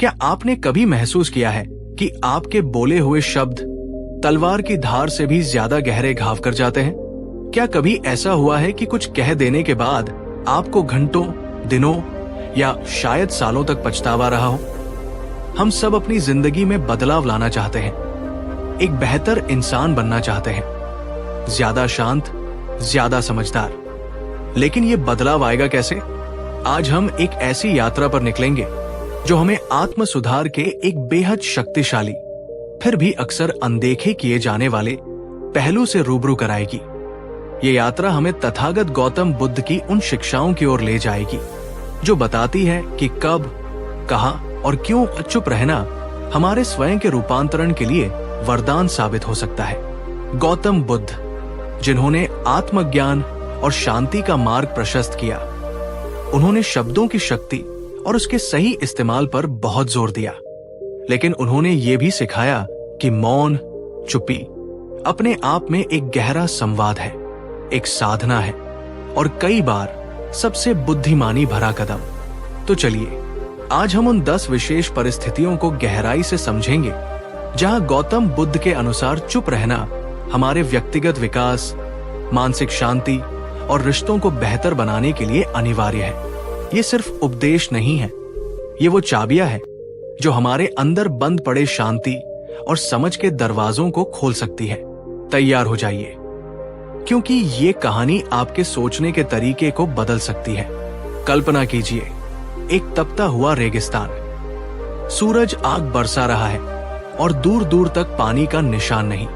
क्या आपने कभी महसूस किया है कि आपके बोले हुए शब्द तलवार की धार से भी ज्यादा गहरे घाव कर जाते हैं? क्या कभी ऐसा हुआ है कि कुछ कह देने के बाद आपको घंटों, दिनों या शायद सालों तक पछतावा रहा हो? हम सब अपनी जिंदगी में बदलाव लाना चाहते हैं, एक बेहतर इंसान बनना चाहते हैं, ज्यादा शांत, ज्यादा समझदार। लेकिन ये बदलाव आएगा कैसे? आज हम एक ऐसी यात्रा पर निकलेंगे जो हमें आत्म सुधार के एक बेहद शक्तिशाली, फिर भी अक्सर अनदेखे किए जाने वाले पहलू से रूबरू कराएगी। ये यात्रा हमें तथागत गौतम बुद्ध की उन शिक्षाओं की ओर ले जाएगी जो बताती है कि कब, कहां और क्यों चुप रहना हमारे स्वयं के रूपांतरण के लिए वरदान साबित हो सकता है। गौतम बुद्ध, जिन्होंने आत्मज्ञान और शांति का मार्ग प्रशस्त किया, उन्होंने शब्दों की शक्ति और उसके सही इस्तेमाल पर बहुत जोर दिया। लेकिन उन्होंने ये भी सिखाया कि मौन, चुप्पी अपने आप में एक गहरा संवाद है, एक साधना है और कई बार सबसे बुद्धिमानी भरा कदम। तो चलिए आज हम उन 10 विशेष परिस्थितियों को गहराई से समझेंगे जहां गौतम बुद्ध के अनुसार चुप रहना हमारे व्यक्तिगत विकास, मानसिक शांति और रिश्तों को बेहतर बनाने के लिए अनिवार्य है। ये सिर्फ उपदेश नहीं है, ये वो चाबियां है जो हमारे अंदर बंद पड़े शांति और समझ के दरवाजों को खोल सकती है। तैयार हो जाइए, क्योंकि ये कहानी आपके सोचने के तरीके को बदल सकती है। कल्पना कीजिए, एक तपता हुआ रेगिस्तान, सूरज आग बरसा रहा है और दूर दूर तक पानी का निशान नहीं।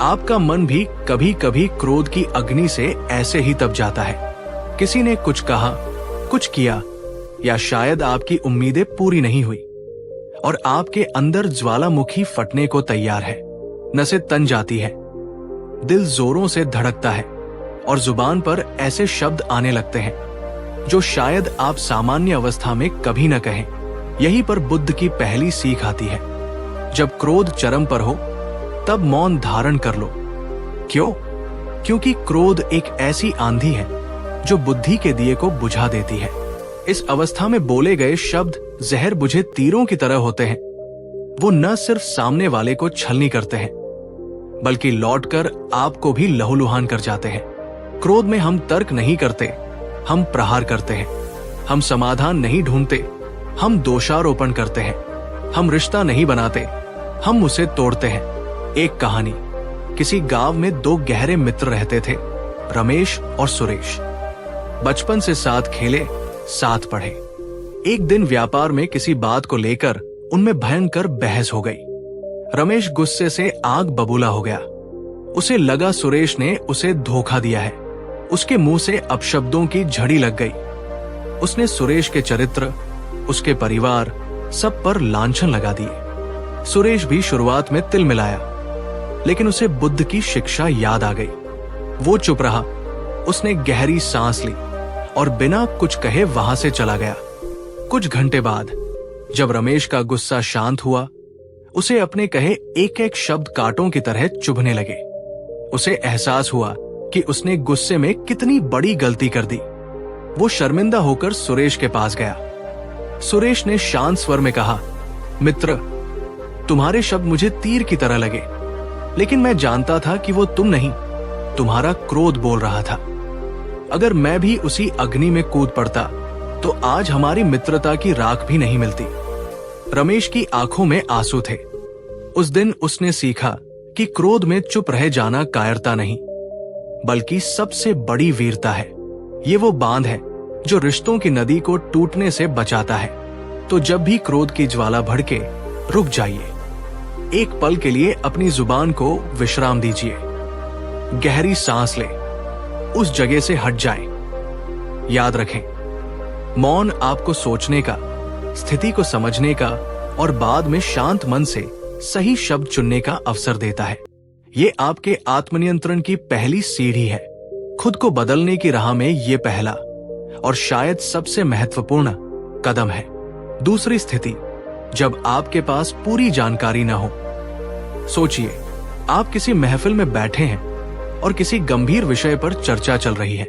आपका मन भी कभी कभी क्रोध की अग्नि से ऐसे ही तप जाता है। किसी ने कुछ कहा, कुछ किया, या शायद आपकी उम्मीदें पूरी नहीं हुई और आपके अंदर ज्वालामुखी फटने को तैयार है। नसें तन जाती है, दिल जोरों से धड़कता है और जुबान पर ऐसे शब्द आने लगते हैं जो शायद आप सामान्य अवस्था में कभी न कहें। यहीं पर बुद्ध की पहली सीख आती है। जब क्रोध चरम पर हो तब मौन धारण कर लो। क्यों? क्योंकि क्रोध एक ऐसी आंधी है जो बुद्धि के दिए को बुझा देती है। इस अवस्था में बोले गए शब्द जहर बुझे तीरों की तरह होते हैं। वो न सिर्फ सामने वाले को छलनी करते हैं, बल्कि लौटकर आपको भी लहूलुहान कर जाते हैं। क्रोध में हम तर्क नहीं करते, हम प्रहार करते हैं। हम समाधान नहीं ढूंढते, हम दोषारोपण करते हैं। हम रिश्ता नहीं बनाते, हम उसे तोड़ते हैं। एक कहानी, किसी गांव में 2 गहरे मित्र रहते थे, रमेश और सुरेश। बचपन से साथ खेले, साथ पढ़े। एक दिन व्यापार में किसी बात को लेकर उनमें भयंकर बहस हो गई। रमेश गुस्से से आग बबूला हो गया। उसे लगा सुरेश ने उसे धोखा दिया है। उसके मुंह से अपशब्दों की झड़ी लग गई। उसने सुरेश के चरित्र, उसके परिवार, सब पर लांछन लगा दिए। सुरेश भी शुरुआत में तिल मिलाया, लेकिन उसे बुद्ध की शिक्षा याद आ गई। वो चुप रहा। उसने गहरी सांस ली और बिना कुछ कहे वहां से चला गया। कुछ घंटे बाद जब रमेश का गुस्सा शांत हुआ, उसे अपने कहे एक एक शब्द कांटों की तरह चुभने लगे। उसे एहसास हुआ कि उसने गुस्से में कितनी बड़ी गलती कर दी। वो शर्मिंदा होकर सुरेश के पास गया। सुरेश ने शांत स्वर में कहा, मित्र, तुम्हारे शब्द मुझे तीर की तरह लगे, लेकिन मैं जानता था कि वो तुम नहीं, तुम्हारा क्रोध बोल रहा था। अगर मैं भी उसी अग्नि में कूद पड़ता तो आज हमारी मित्रता की राख भी नहीं मिलती। रमेश की आंखों में आंसू थे। उस दिन उसने सीखा कि क्रोध में चुप रह जाना कायरता नहीं, बल्कि सबसे बड़ी वीरता है। ये वो बांध है जो रिश्तों की नदी को टूटने से बचाता है। तो जब भी क्रोध की ज्वाला भड़के, रुक जाइए। एक पल के लिए अपनी जुबान को विश्राम दीजिए। गहरी सांस लें, उस जगह से हट जाएं। याद रखें, मौन आपको सोचने का, स्थिति को समझने का और बाद में शांत मन से सही शब्द चुनने का अवसर देता है। ये आपके आत्मनियंत्रण की पहली सीढ़ी है। खुद को बदलने की राह में ये पहला और शायद सबसे महत्वपूर्ण कदम है। दूसरी स्थिति, जब आपके पास पूरी जानकारी न हो। सोचिए, आप किसी महफिल में बैठे हैं और किसी गंभीर विषय पर चर्चा चल रही है,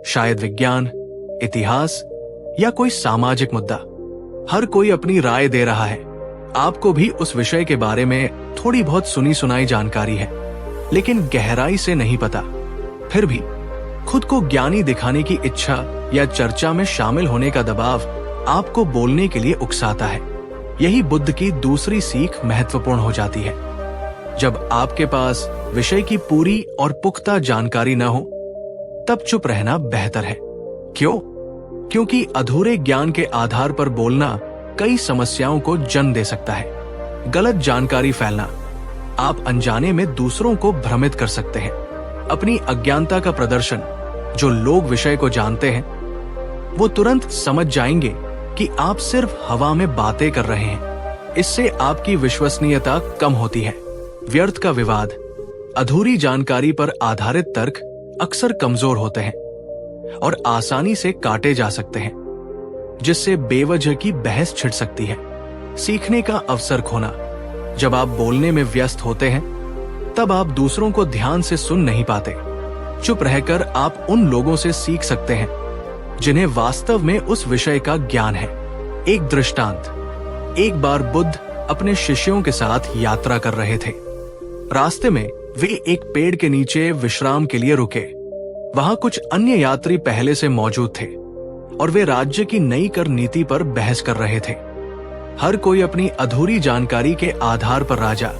शायद विज्ञान, इतिहास या कोई सामाजिक मुद्दा। हर कोई अपनी राय दे रहा है। आपको भी उस विषय के बारे में थोड़ी बहुत सुनी सुनाई जानकारी है, लेकिन गहराई से नहीं पता। फिर भी खुद को ज्ञानी दिखाने की इच्छा या चर्चा में शामिल होने का दबाव आपको बोलने के लिए उकसाता है। यही बुद्ध की दूसरी सीख महत्वपूर्ण हो जाती है। जब आपके पास विषय की पूरी और पुख्ता जानकारी न हो, तब चुप रहना बेहतर है। क्यों? क्योंकि अधूरे ज्ञान के आधार पर बोलना कई समस्याओं को जन्म दे सकता है। गलत जानकारी फैलना, आप अनजाने में दूसरों को भ्रमित कर सकते हैं। अपनी अज्ञानता का प्रदर्शन, जो लोग विषय को जानते हैं वो तुरंत समझ जाएंगे कि आप सिर्फ हवा में बातें कर रहे हैं। इससे आपकी विश्वसनीयता कम होती है। व्यर्थ का विवाद, अधूरी जानकारी पर आधारित तर्क अक्सर कमजोर होते हैं और आसानी से काटे जा सकते हैं, जिससे बेवजह की बहस छिड़ सकती है। सीखने का अवसर खोना, जब आप बोलने में व्यस्त होते हैं तब आप दूसरों को ध्यान से सुन नहीं पाते। चुप रहकर आप उन लोगों से सीख सकते हैं जिन्हें वास्तव में उस विषय का ज्ञान है। एक दृष्टांत, एक बार बुद्ध अपने शिष्यों के साथ यात्रा कर रहे थे। रास्ते में वे एक पेड़ के नीचे विश्राम के लिए रुके। वहां कुछ अन्य यात्री पहले से मौजूद थे और वे राज्य की नई कर नीति पर बहस कर रहे थे। हर कोई अपनी अधूरी जानकारी के आधार पर राजा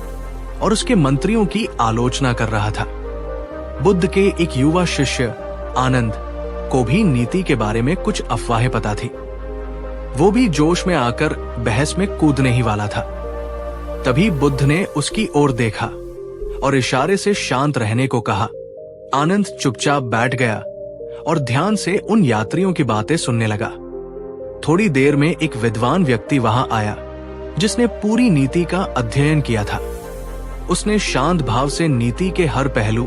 और उसके मंत्रियों की आलोचना कर रहा था। बुद्ध के एक युवा शिष्य आनंद को भी नीति के बारे में कुछ अफवाहें पता थी। वो भी जोश में आकर बहस में कूदने ही वाला था। तभी बुद्ध ने उसकी ओर देखा और इशारे से शांत रहने को कहा। आनंद चुपचाप बैठ गया और ध्यान से उन यात्रियों की बातें सुनने लगा। थोड़ी देर में एक विद्वान व्यक्ति वहां आया जिसने पूरी नीति का अध्ययन किया था। उसने शांत भाव से नीति के हर पहलू,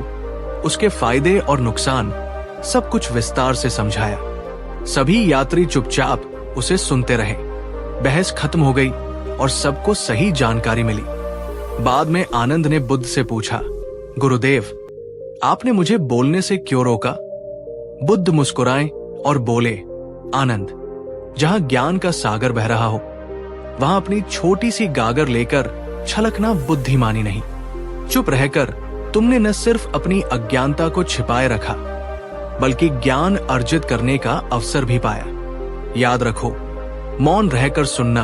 उसके फायदे और नुकसान, सब कुछ विस्तार से समझाया। सभी यात्री चुपचाप उसे सुनते रहे। बहस खत्म हो गई और सबको सही जानकारी मिली। बाद में आनंद ने बुद्ध से पूछा, गुरुदेव, आपने मुझे बोलने से क्यों रोका? बुद्ध मुस्कुराए और बोले, आनंद, जहां ज्ञान का सागर बह रहा हो, वहां अपनी छोटी सी गागर लेकर छलकना बुद्धिमानी नहीं। चुप रहकर तुमने न सिर्फ अपनी अज्ञानता को छिपाए रखा, बल्कि ज्ञान अर्जित करने का अवसर भी पाया। याद रखो, मौन रहकर सुनना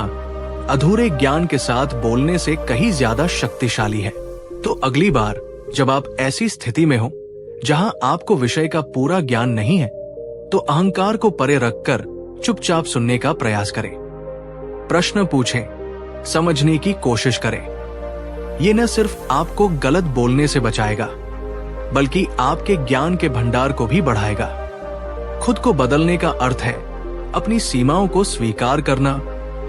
अधूरे ज्ञान के साथ बोलने से कहीं ज्यादा शक्तिशाली है। तो अगली बार जब आप ऐसी स्थिति में हो जहां आपको विषय का पूरा ज्ञान नहीं है, तो अहंकार को परे रखकर चुपचाप सुनने का प्रयास करें। प्रश्न पूछें, समझने की कोशिश करें। ये न सिर्फ आपको गलत बोलने से बचाएगा, बल्कि आपके ज्ञान के भंडार को भी बढ़ाएगा। खुद को बदलने का अर्थ है अपनी सीमाओं को स्वीकार करना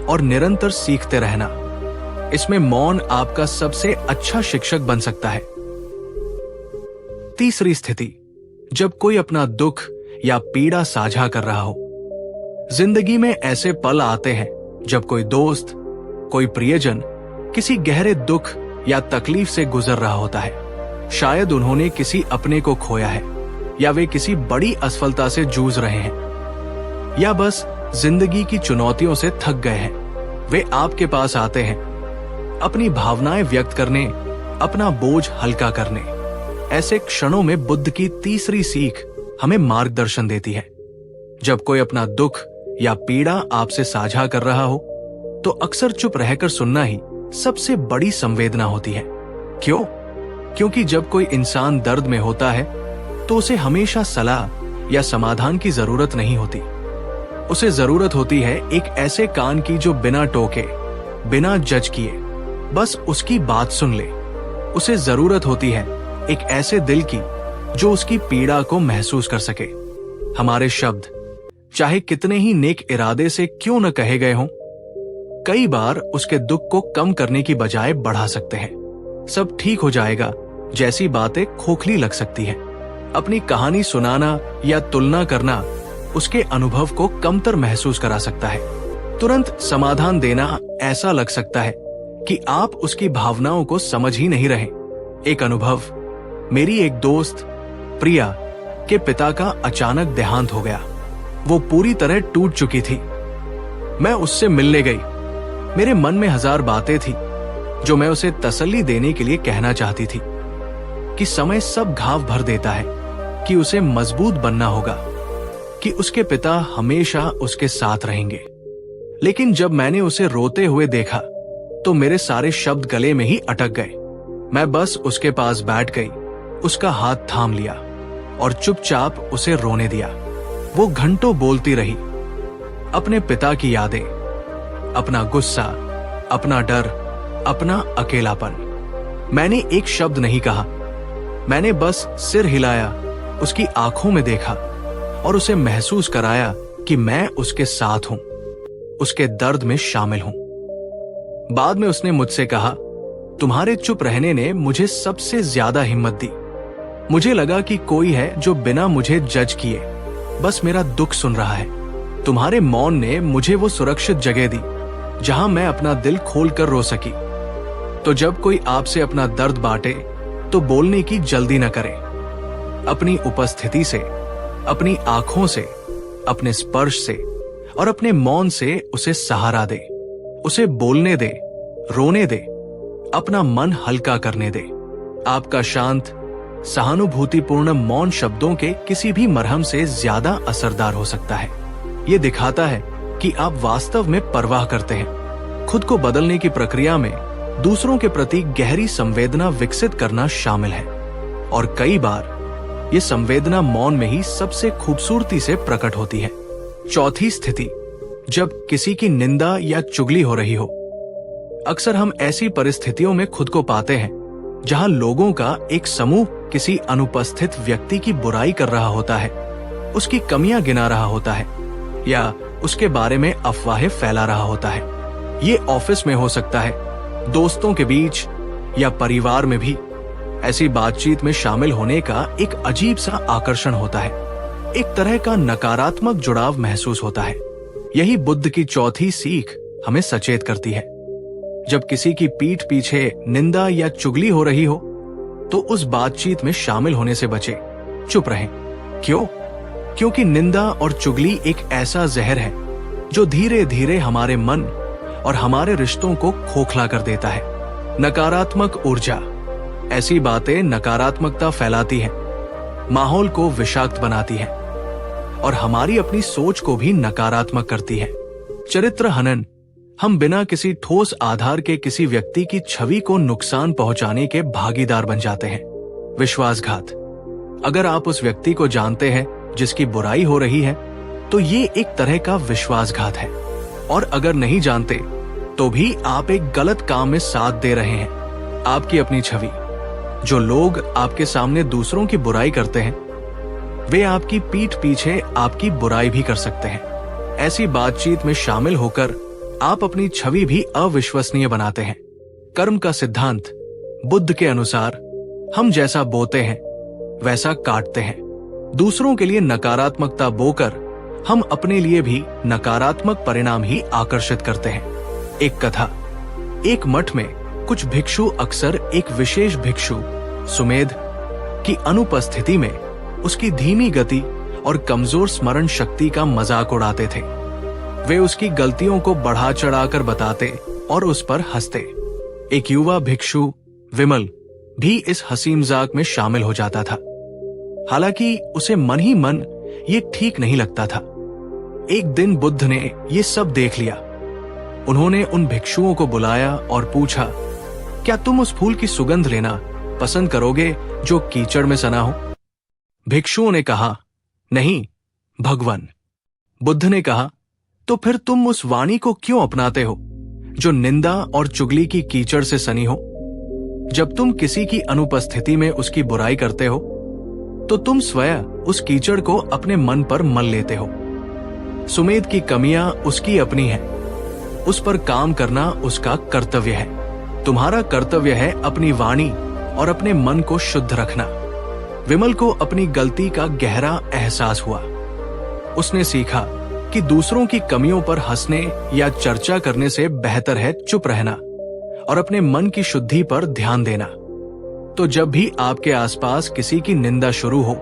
और निरंतर सीखते रहना। इसमें मौन आपका सबसे अच्छा शिक्षक बन सकता है। तीसरी स्थिति, जब कोई अपना दुख या पीड़ा साझा कर रहा हो। जिंदगी में ऐसे पल आते हैं जब कोई दोस्त, कोई प्रियजन किसी गहरे दुख या तकलीफ से गुजर रहा होता है। शायद उन्होंने किसी अपने को खोया है, या वे किसी बड़ी असफलता से जूझ रहे हैं, या बस जिंदगी की चुनौतियों से थक गए हैं। वे आपके पास आते हैं अपनी भावनाएं व्यक्त करने, अपना बोझ हल्का करने। ऐसे क्षणों में बुद्ध की तीसरी सीख हमें मार्गदर्शन देती है। जब कोई अपना दुख या पीड़ा आपसे साझा कर रहा हो, तो अक्सर चुप रहकर सुनना ही सबसे बड़ी संवेदना होती है। क्यों? क्योंकि जब कोई इंसान दर्द में होता है तो उसे हमेशा सलाह या समाधान की जरूरत नहीं होती। उसे जरूरत होती है एक ऐसे कान की जो बिना टोके, बिना जज किए बस उसकी बात सुन ले। उसे जरूरत होती है एक ऐसे दिल की जो उसकी पीड़ा को महसूस कर सके। हमारे शब्द चाहे कितने ही नेक इरादे से क्यों न कहे गए हों, कई बार उसके दुख को कम करने की बजाय बढ़ा सकते हैं। सब ठीक हो जाएगा जैसी बातें खोखली लग सकती है। अपनी कहानी सुनाना या तुलना करना उसके अनुभव को कमतर महसूस करा सकता है। तुरंत समाधान देना ऐसा लग सकता है कि आप उसकी भावनाओं को समझ ही नहीं रहे। एक अनुभव, मेरी एक दोस्त प्रिया के पिता का अचानक देहांत हो गया। वो पूरी तरह टूट चुकी थी। मैं उससे मिलने गई। मेरे मन में हजार बातें थी जो मैं उसे तसल्ली देने के लिए कहना चाहती थी कि समय सब घाव भर देता है, कि उसे मजबूत बनना होगा, कि उसके पिता हमेशा उसके साथ रहेंगे। लेकिन जब मैंने उसे रोते हुए देखा तो मेरे सारे शब्द गले में ही अटक गए। मैं बस उसके पास बैठ गई, उसका हाथ थाम लिया और चुपचाप उसे रोने दिया। वो घंटों बोलती रही, अपने पिता की यादें, अपना गुस्सा, अपना डर, अपना अकेलापन। मैंने एक शब्द नहीं कहा, मैंने बस सिर हिलाया, उसकी आंखों में देखा और उसे महसूस कराया कि मैं उसके साथ हूं, उसके दर्द में शामिल हूं। बाद में उसने मुझसे कहा, तुम्हारे चुप रहने ने मुझे सबसे ज्यादा हिम्मत दी। मुझे लगा कि कोई है जो बिना मुझे जज किए बस मेरा दुख सुन रहा है। तुम्हारे मौन ने मुझे वो सुरक्षित जगह दी जहां मैं अपना दिल खोलकर रो सकी। तो जब कोई आपसे अपना दर्द बांटे तो बोलने की जल्दी न करे। अपनी उपस्थिति से, अपनी आंखों से, अपने स्पर्श से और अपने मौन से उसे सहारा दे, उसे बोलने दे, रोने दे, अपना मन हल्का करने दे। आपका शांत, सहानुभूतिपूर्ण मौन शब्दों के किसी भी मरहम से ज्यादा असरदार हो सकता है। ये दिखाता है कि आप वास्तव में परवाह करते हैं। खुद को बदलने की प्रक्रिया में दूसरों के प्रति गहरी संवेदना विकसित करना शामिल है और कई बार ये संवेदना मौन में ही सबसे खूबसूरती से प्रकट होती है। चौथी स्थिति, जब किसी की निंदा या चुगली हो रही हो। अक्सर हम ऐसी परिस्थितियों में खुद को पाते हैं जहां लोगों का एक समूह किसी अनुपस्थित व्यक्ति की बुराई कर रहा होता है, उसकी कमियां गिना रहा होता है या उसके बारे में अफवाहें फैला रहा होता है। ये ऑफिस में हो सकता है, दोस्तों के बीच या परिवार में भी। ऐसी बातचीत में शामिल होने का एक अजीब सा आकर्षण होता है, एक तरह का नकारात्मक जुड़ाव महसूस होता है। यही बुद्ध की चौथी सीख हमें सचेत करती है। जब किसी की पीठ पीछे निंदा या चुगली हो रही हो तो उस बातचीत में शामिल होने से बचे, चुप रहें। क्यों? क्योंकि निंदा और चुगली एक ऐसा जहर है जो धीरे धीरे हमारे मन और हमारे रिश्तों को खोखला कर देता है। नकारात्मक ऊर्जा, ऐसी बातें नकारात्मकता फैलाती हैं, माहौल को विषाक्त बनाती हैं और हमारी अपनी सोच को भी नकारात्मक करती है। चरित्र हनन, हम बिना किसी ठोस आधार के किसी व्यक्ति की छवि को नुकसान पहुंचाने के भागीदार बन जाते हैं। विश्वासघात, अगर आप उस व्यक्ति को जानते हैं जिसकी बुराई हो रही है तो ये एक तरह का विश्वासघात है, और अगर नहीं जानते तो भी आप एक गलत काम में साथ दे रहे हैं। आपकी अपनी छवि, जो लोग आपके सामने दूसरों की बुराई करते हैं वे आपकी पीठ पीछे आपकी बुराई भी कर सकते हैं। ऐसी बातचीत में शामिल होकर आप अपनी छवि भी अविश्वसनीय बनाते हैं। कर्म का सिद्धांत, बुद्ध के अनुसार हम जैसा बोते हैं वैसा काटते हैं। दूसरों के लिए नकारात्मकता बोकर हम अपने लिए भी नकारात्मक परिणाम ही आकर्षित करते हैं। एक कथा, एक मठ में कुछ भिक्षु अक्सर एक विशेष भिक्षु सुमेध की अनुपस्थिति में उसकी धीमी गति और कमजोर स्मरण शक्ति का मजाक उड़ाते थे। वे उसकी गलतियों को बढ़ा चढ़ाकर बताते और उस पर हंसते। एक युवा भिक्षु विमल भी इस हंसी मजाक में शामिल हो जाता था, हालांकि उसे मन ही मन ये ठीक नहीं लगता था। एक दिन बुद्ध ने ये सब देख लिया। उन्होंने उन भिक्षुओं को बुलाया और पूछा, क्या तुम उस फूल की सुगंध लेना पसंद करोगे जो कीचड़ में सना हो? भिक्षुओं ने कहा, नहीं भगवान। बुद्ध ने कहा, तो फिर तुम उस वाणी को क्यों अपनाते हो जो निंदा और चुगली की कीचड़ से सनी हो? जब तुम किसी की अनुपस्थिति में उसकी बुराई करते हो तो तुम स्वयं उस कीचड़ को अपने मन पर मल लेते हो। सुमेध की कमियां उसकी अपनी हैं, उस पर काम करना उसका कर्तव्य है। तुम्हारा कर्तव्य है अपनी वाणी और अपने मन को शुद्ध रखना। विमल को अपनी गलती का गहरा एहसास हुआ। उसने सीखा कि दूसरों की कमियों पर हंसने या चर्चा करने से बेहतर है चुप रहना और अपने मन की शुद्धि पर ध्यान देना। तो जब भी आपके आसपास किसी की निंदा शुरू हो,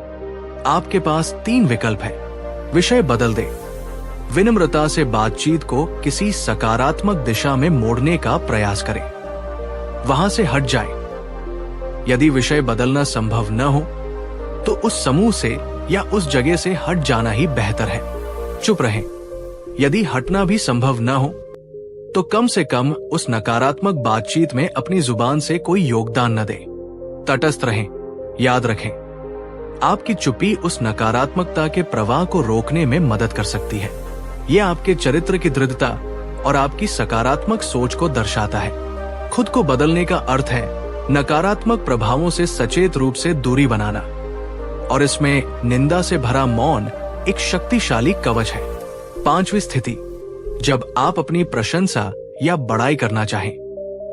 आपके पास 3 विकल्प है। विषय बदल दे, विनम्रता से बातचीत को किसी सकारात्मक दिशा में मोड़ने का प्रयास करें। वहां से हट जाएं। यदि विषय बदलना संभव न हो तो उस समूह से या उस जगह से हट जाना ही बेहतर है। चुप रहें। यदि हटना भी संभव न हो तो कम से कम उस नकारात्मक बातचीत में अपनी जुबान से कोई योगदान न दें। तटस्थ रहें। याद रखें, आपकी चुप्पी उस नकारात्मकता के प्रवाह को रोकने में मदद कर सकती है। यह आपके चरित्र की दृढ़ता और आपकी सकारात्मक सोच को दर्शाता है। खुद को बदलने का अर्थ है नकारात्मक प्रभावों से सचेत रूप से दूरी बनाना, और इसमें निंदा से भरा मौन एक शक्तिशाली कवच है। 5वीं स्थिति, जब आप अपनी प्रशंसा या बड़ाई करना चाहें।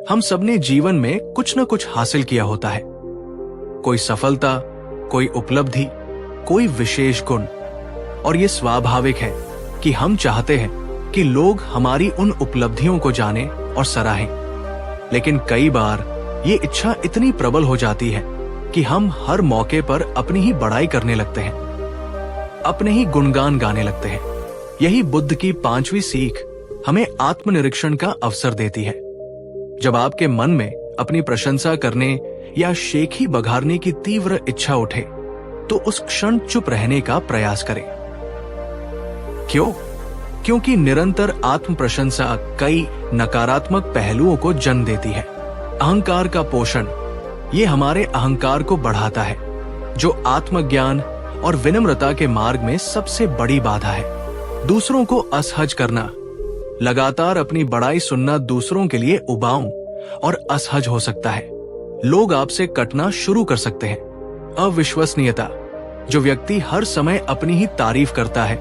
हम सबने जीवन में कुछ न कुछ हासिल किया होता है। कोई सफलता, कोई उपलब्धि, कोई विशेष गुण, और ये स्वाभाविक है कि हम चाहते हैं कि लोग हमारी उन उपलब्धियों को जानें और सराहें। लेकिन कई बार ये इच्छा इतनी प्रबल हो जाती है कि हम हर मौके पर अपनी ही बड़ाई करने लगते हैं, अपने ही गुणगान गाने लगते हैं। यही बुद्ध की 5वीं सीख हमें आत्मनिरीक्षण का अवसर देती है। जब आपके मन में अपनी प्रशंसा करने या शेखी बघारने की तीव्र इच्छा उठे तो उस क्षण चुप रहने का प्रयास करें। क्यों? क्योंकि निरंतर आत्म प्रशंसा कई नकारात्मक पहलुओं को जन्म देती है। अहंकार का पोषण, ये हमारे अहंकार को बढ़ाता है, जो आत्मज्ञान और विनम्रता के मार्ग में सबसे बड़ी बाधा है। दूसरों को असहज करना, लगातार अपनी बड़ाई सुनना दूसरों के लिए उबाऊ और असहज हो सकता है। लोग आपसे कटना शुरू कर सकते हैं। अविश्वसनीयता, जो व्यक्ति हर समय अपनी ही तारीफ करता है,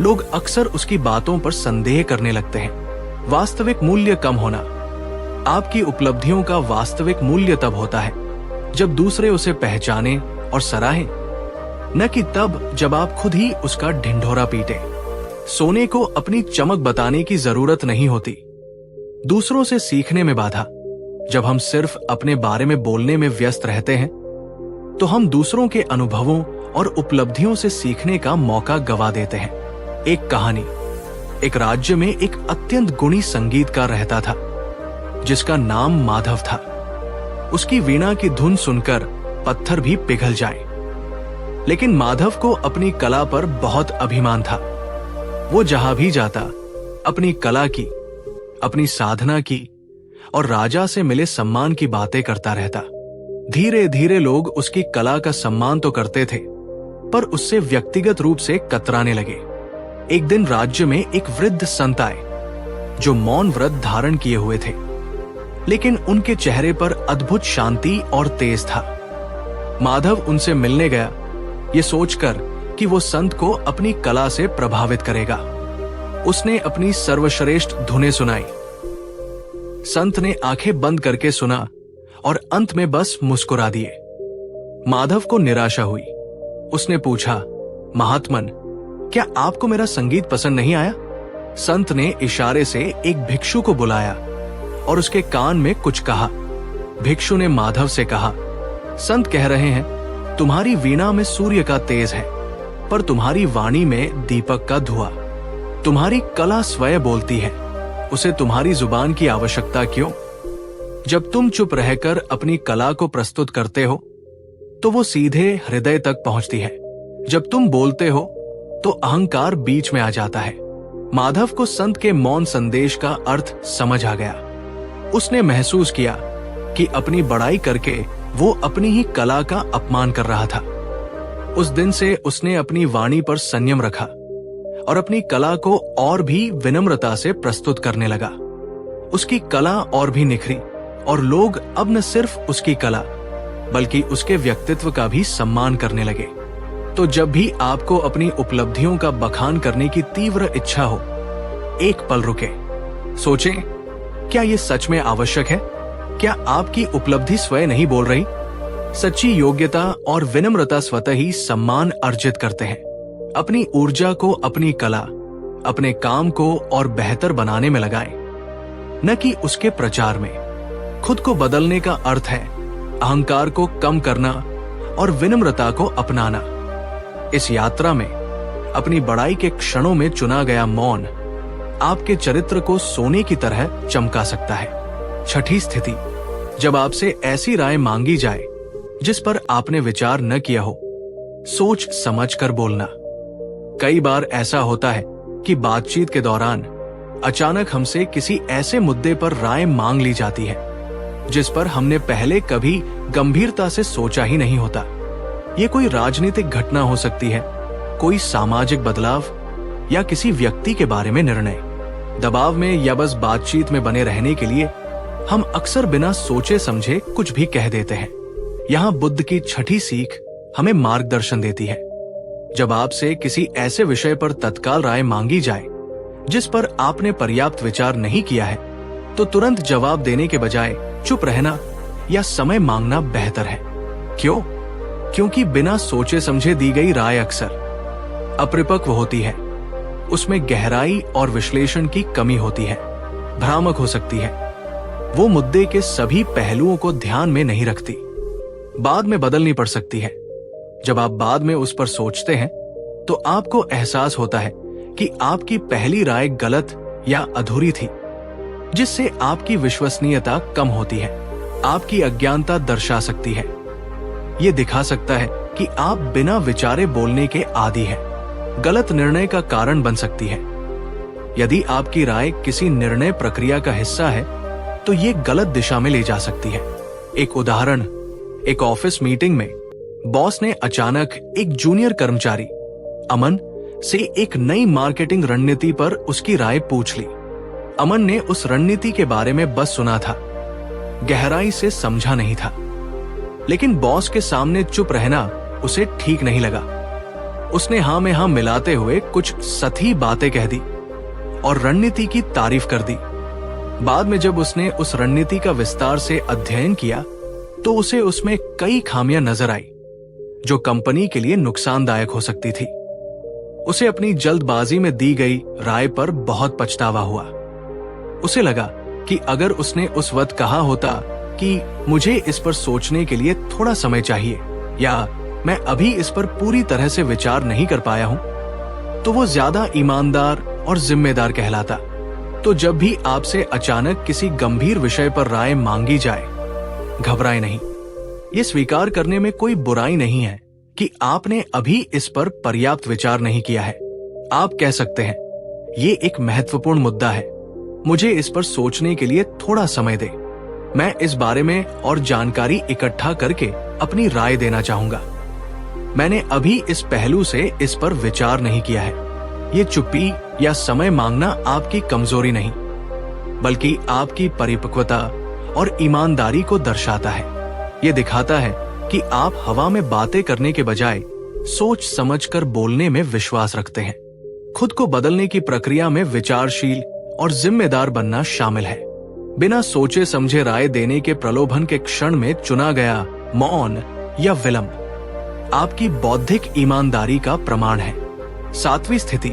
लोग अक्सर उसकी बातों पर संदेह करने लगते हैं। वास्तविक मूल्य कम होना, आपकी उपलब्धियों का वास्तविक मूल्य तब होता है जब दूसरे उसे पहचानें और सराहें, न कि तब जब आप खुद ही उसका ढिंढोरा पीटे। सोने को अपनी चमक बताने की जरूरत नहीं होती। दूसरों से सीखने में बाधा, जब हम सिर्फ अपने बारे में बोलने में व्यस्त रहते हैं तो हम दूसरों के अनुभवों और उपलब्धियों से सीखने का मौका गवा देते हैं। एक कहानी, एक राज्य में एक अत्यंत गुणी संगीतकार रहता था जिसका नाम माधव था। उसकी वीणा की धुन सुनकर पत्थर भी पिघल जाए। लेकिन माधव को अपनी कला पर बहुत अभिमान था। वो जहां भी जाता अपनी कला की, अपनी साधना की और राजा से मिले सम्मान की बातें करता रहता। धीरे धीरे लोग उसकी कला का सम्मान तो करते थे, पर उससे व्यक्तिगत रूप से कतराने लगे। एक दिन राज्य में एक वृद्ध संत आए जो मौन व्रत धारण किए हुए थे, लेकिन उनके चेहरे पर अद्भुत शांति और तेज था। माधव उनसे मिलने गया, ये सोचकर कि वो संत को अपनी कला से प्रभावित करेगा। उसने अपनी सर्वश्रेष्ठ धुनें सुनाई। संत ने आंखें बंद करके सुना और अंत में बस मुस्कुरा दिए। माधव को निराशा हुई। उसने पूछा, महात्मन, क्या आपको मेरा संगीत पसंद नहीं आया? संत ने इशारे से एक भिक्षु को बुलाया और उसके कान में कुछ कहा। भिक्षु ने माधव से कहा, संत कह रहे हैं तुम्हारी वीणा में सूर्य का तेज है, पर तुम्हारी वाणी में दीपक का धुआं। तुम्हारी कला स्वयं बोलती है, उसे तुम्हारी जुबान की आवश्यकता क्यों? जब तुम चुप रहकर अपनी कला को प्रस्तुत करते हो तो वो सीधे हृदय तक पहुंचती है। जब तुम बोलते हो तो अहंकार बीच में आ जाता है। माधव को संत के मौन संदेश का अर्थ समझ आ गया। उसने महसूस किया कि अपनी बड़ाई करके वो अपनी ही कला का अपमान कर रहा था। उस दिन से उसने अपनी वाणी पर संयम रखा और अपनी कला को और भी विनम्रता से प्रस्तुत करने लगा। उसकी कला और भी निखरी और लोग अब न सिर्फ उसकी कला बल्कि उसके व्यक्तित्व का भी सम्मान करने लगे। तो जब भी आपको अपनी उपलब्धियों का बखान करने की तीव्र इच्छा हो, एक पल रुके, सोचें, क्या ये सच में आवश्यक है? क्या आपकी उपलब्धि स्वयं नहीं बोल रही? सच्ची योग्यता और विनम्रता स्वतः ही सम्मान अर्जित करते हैं। अपनी ऊर्जा को अपनी कला, अपने काम को और बेहतर बनाने में लगाएं, न कि उसके प्रचार में। खुद को बदलने का अर्थ है अहंकार को कम करना और विनम्रता को अपनाना। इस यात्रा में अपनी बड़ाई के क्षणों में चुना गया मौन आपके चरित्र को सोने की तरह चमका सकता है। छठी स्थिति, जब आपसे ऐसी राय मांगी जाए जिस पर आपने विचार न किया हो, सोच समझ कर बोलना। कई बार ऐसा होता है कि बातचीत के दौरान अचानक हमसे किसी ऐसे मुद्दे पर राय मांग ली जाती है जिस पर हमने पहले कभी गंभीरता से सोचा ही नहीं होता। ये कोई राजनीतिक घटना हो सकती है, कोई सामाजिक बदलाव या किसी व्यक्ति के बारे में निर्णय। दबाव में या बस बातचीत में बने रहने के लिए हम अक्सर बिना सोचे समझे कुछ भी कह देते हैं। यहाँ बुद्ध की छठी सीख हमें मार्गदर्शन देती है। जब आपसे किसी ऐसे विषय पर तत्काल राय मांगी जाए जिस पर आपने पर्याप्त विचार नहीं किया है, तो तुरंत जवाब देने के बजाय चुप रहना या समय मांगना बेहतर है। क्यों? क्योंकि बिना सोचे समझे दी गई राय अक्सर अपरिपक्व होती है, उसमें गहराई और विश्लेषण की कमी होती है, भ्रामक हो सकती है, वो मुद्दे के सभी पहलुओं को ध्यान में नहीं रखती, बाद में बदलनी पड़ सकती है। जब आप बाद में उस पर सोचते हैं तो आपको एहसास होता है कि आपकी पहली राय गलत या अधूरी थी, जिससे आपकी विश्वसनीयता कम होती है, आपकी अज्ञानता दर्शा सकती है। ये दिखा सकता है कि आप बिना विचारे बोलने के आदी हैं, गलत निर्णय का कारण बन सकती है। यदि आपकी राय किसी निर्णय प्रक्रिया का हिस्सा है तो ये गलत दिशा में ले जा सकती है। एक उदाहरण, एक ऑफिस मीटिंग में बॉस ने अचानक एक जूनियर कर्मचारी अमन से एक नई मार्केटिंग रणनीति पर उसकी राय पूछ ली। अमन ने उस रणनीति के बारे में बस सुना था, गहराई से समझा नहीं था, लेकिन बॉस के सामने चुप रहना उसे ठीक नहीं लगा। उसने हाँ में हाँ मिलाते हुए कुछ सही बातें कह दी और रणनीति की तारीफ कर दी। बाद में जब उसने उस रणनीति का विस्तार से अध्ययन किया तो उसे उसमें कई खामियां नजर आई जो कंपनी के लिए नुकसानदायक हो सकती थी। उसे अपनी जल्दबाजी में दी गई राय पर बहुत पछतावा हुआ। उसे लगा कि अगर उसने उस वक्त कहा होता कि मुझे इस पर सोचने के लिए थोड़ा समय चाहिए या मैं अभी इस पर पूरी तरह से विचार नहीं कर पाया हूं, तो वो ज्यादा ईमानदार और जिम्मेदार कहलाता। तो जब भी आपसे अचानक किसी गंभीर विषय पर राय मांगी जाए, घबराए नहीं। ये स्वीकार करने में कोई बुराई नहीं है कि आपने अभी इस पर पर्याप्त विचार नहीं किया है। आप कह सकते हैं, ये एक महत्वपूर्ण मुद्दा है, मुझे इस पर सोचने के लिए थोड़ा समय दे, मैं इस बारे में और जानकारी इकट्ठा करके अपनी राय देना चाहूंगा। मैंने अभी इस पहलू से इस पर विचार नहीं किया है। ये चुप्पी या समय मांगना आपकी कमजोरी नहीं, बल्कि आपकी परिपक्वता और ईमानदारी को दर्शाता है। ये दिखाता है कि आप हवा में बातें करने के बजाय सोच समझकर बोलने में विश्वास रखते हैं। खुद को बदलने की प्रक्रिया में विचारशील और जिम्मेदार बनना शामिल है। बिना सोचे समझे राय देने के प्रलोभन के क्षण में चुना गया मौन या विलंब आपकी बौद्धिक ईमानदारी का प्रमाण है। सातवीं स्थिति,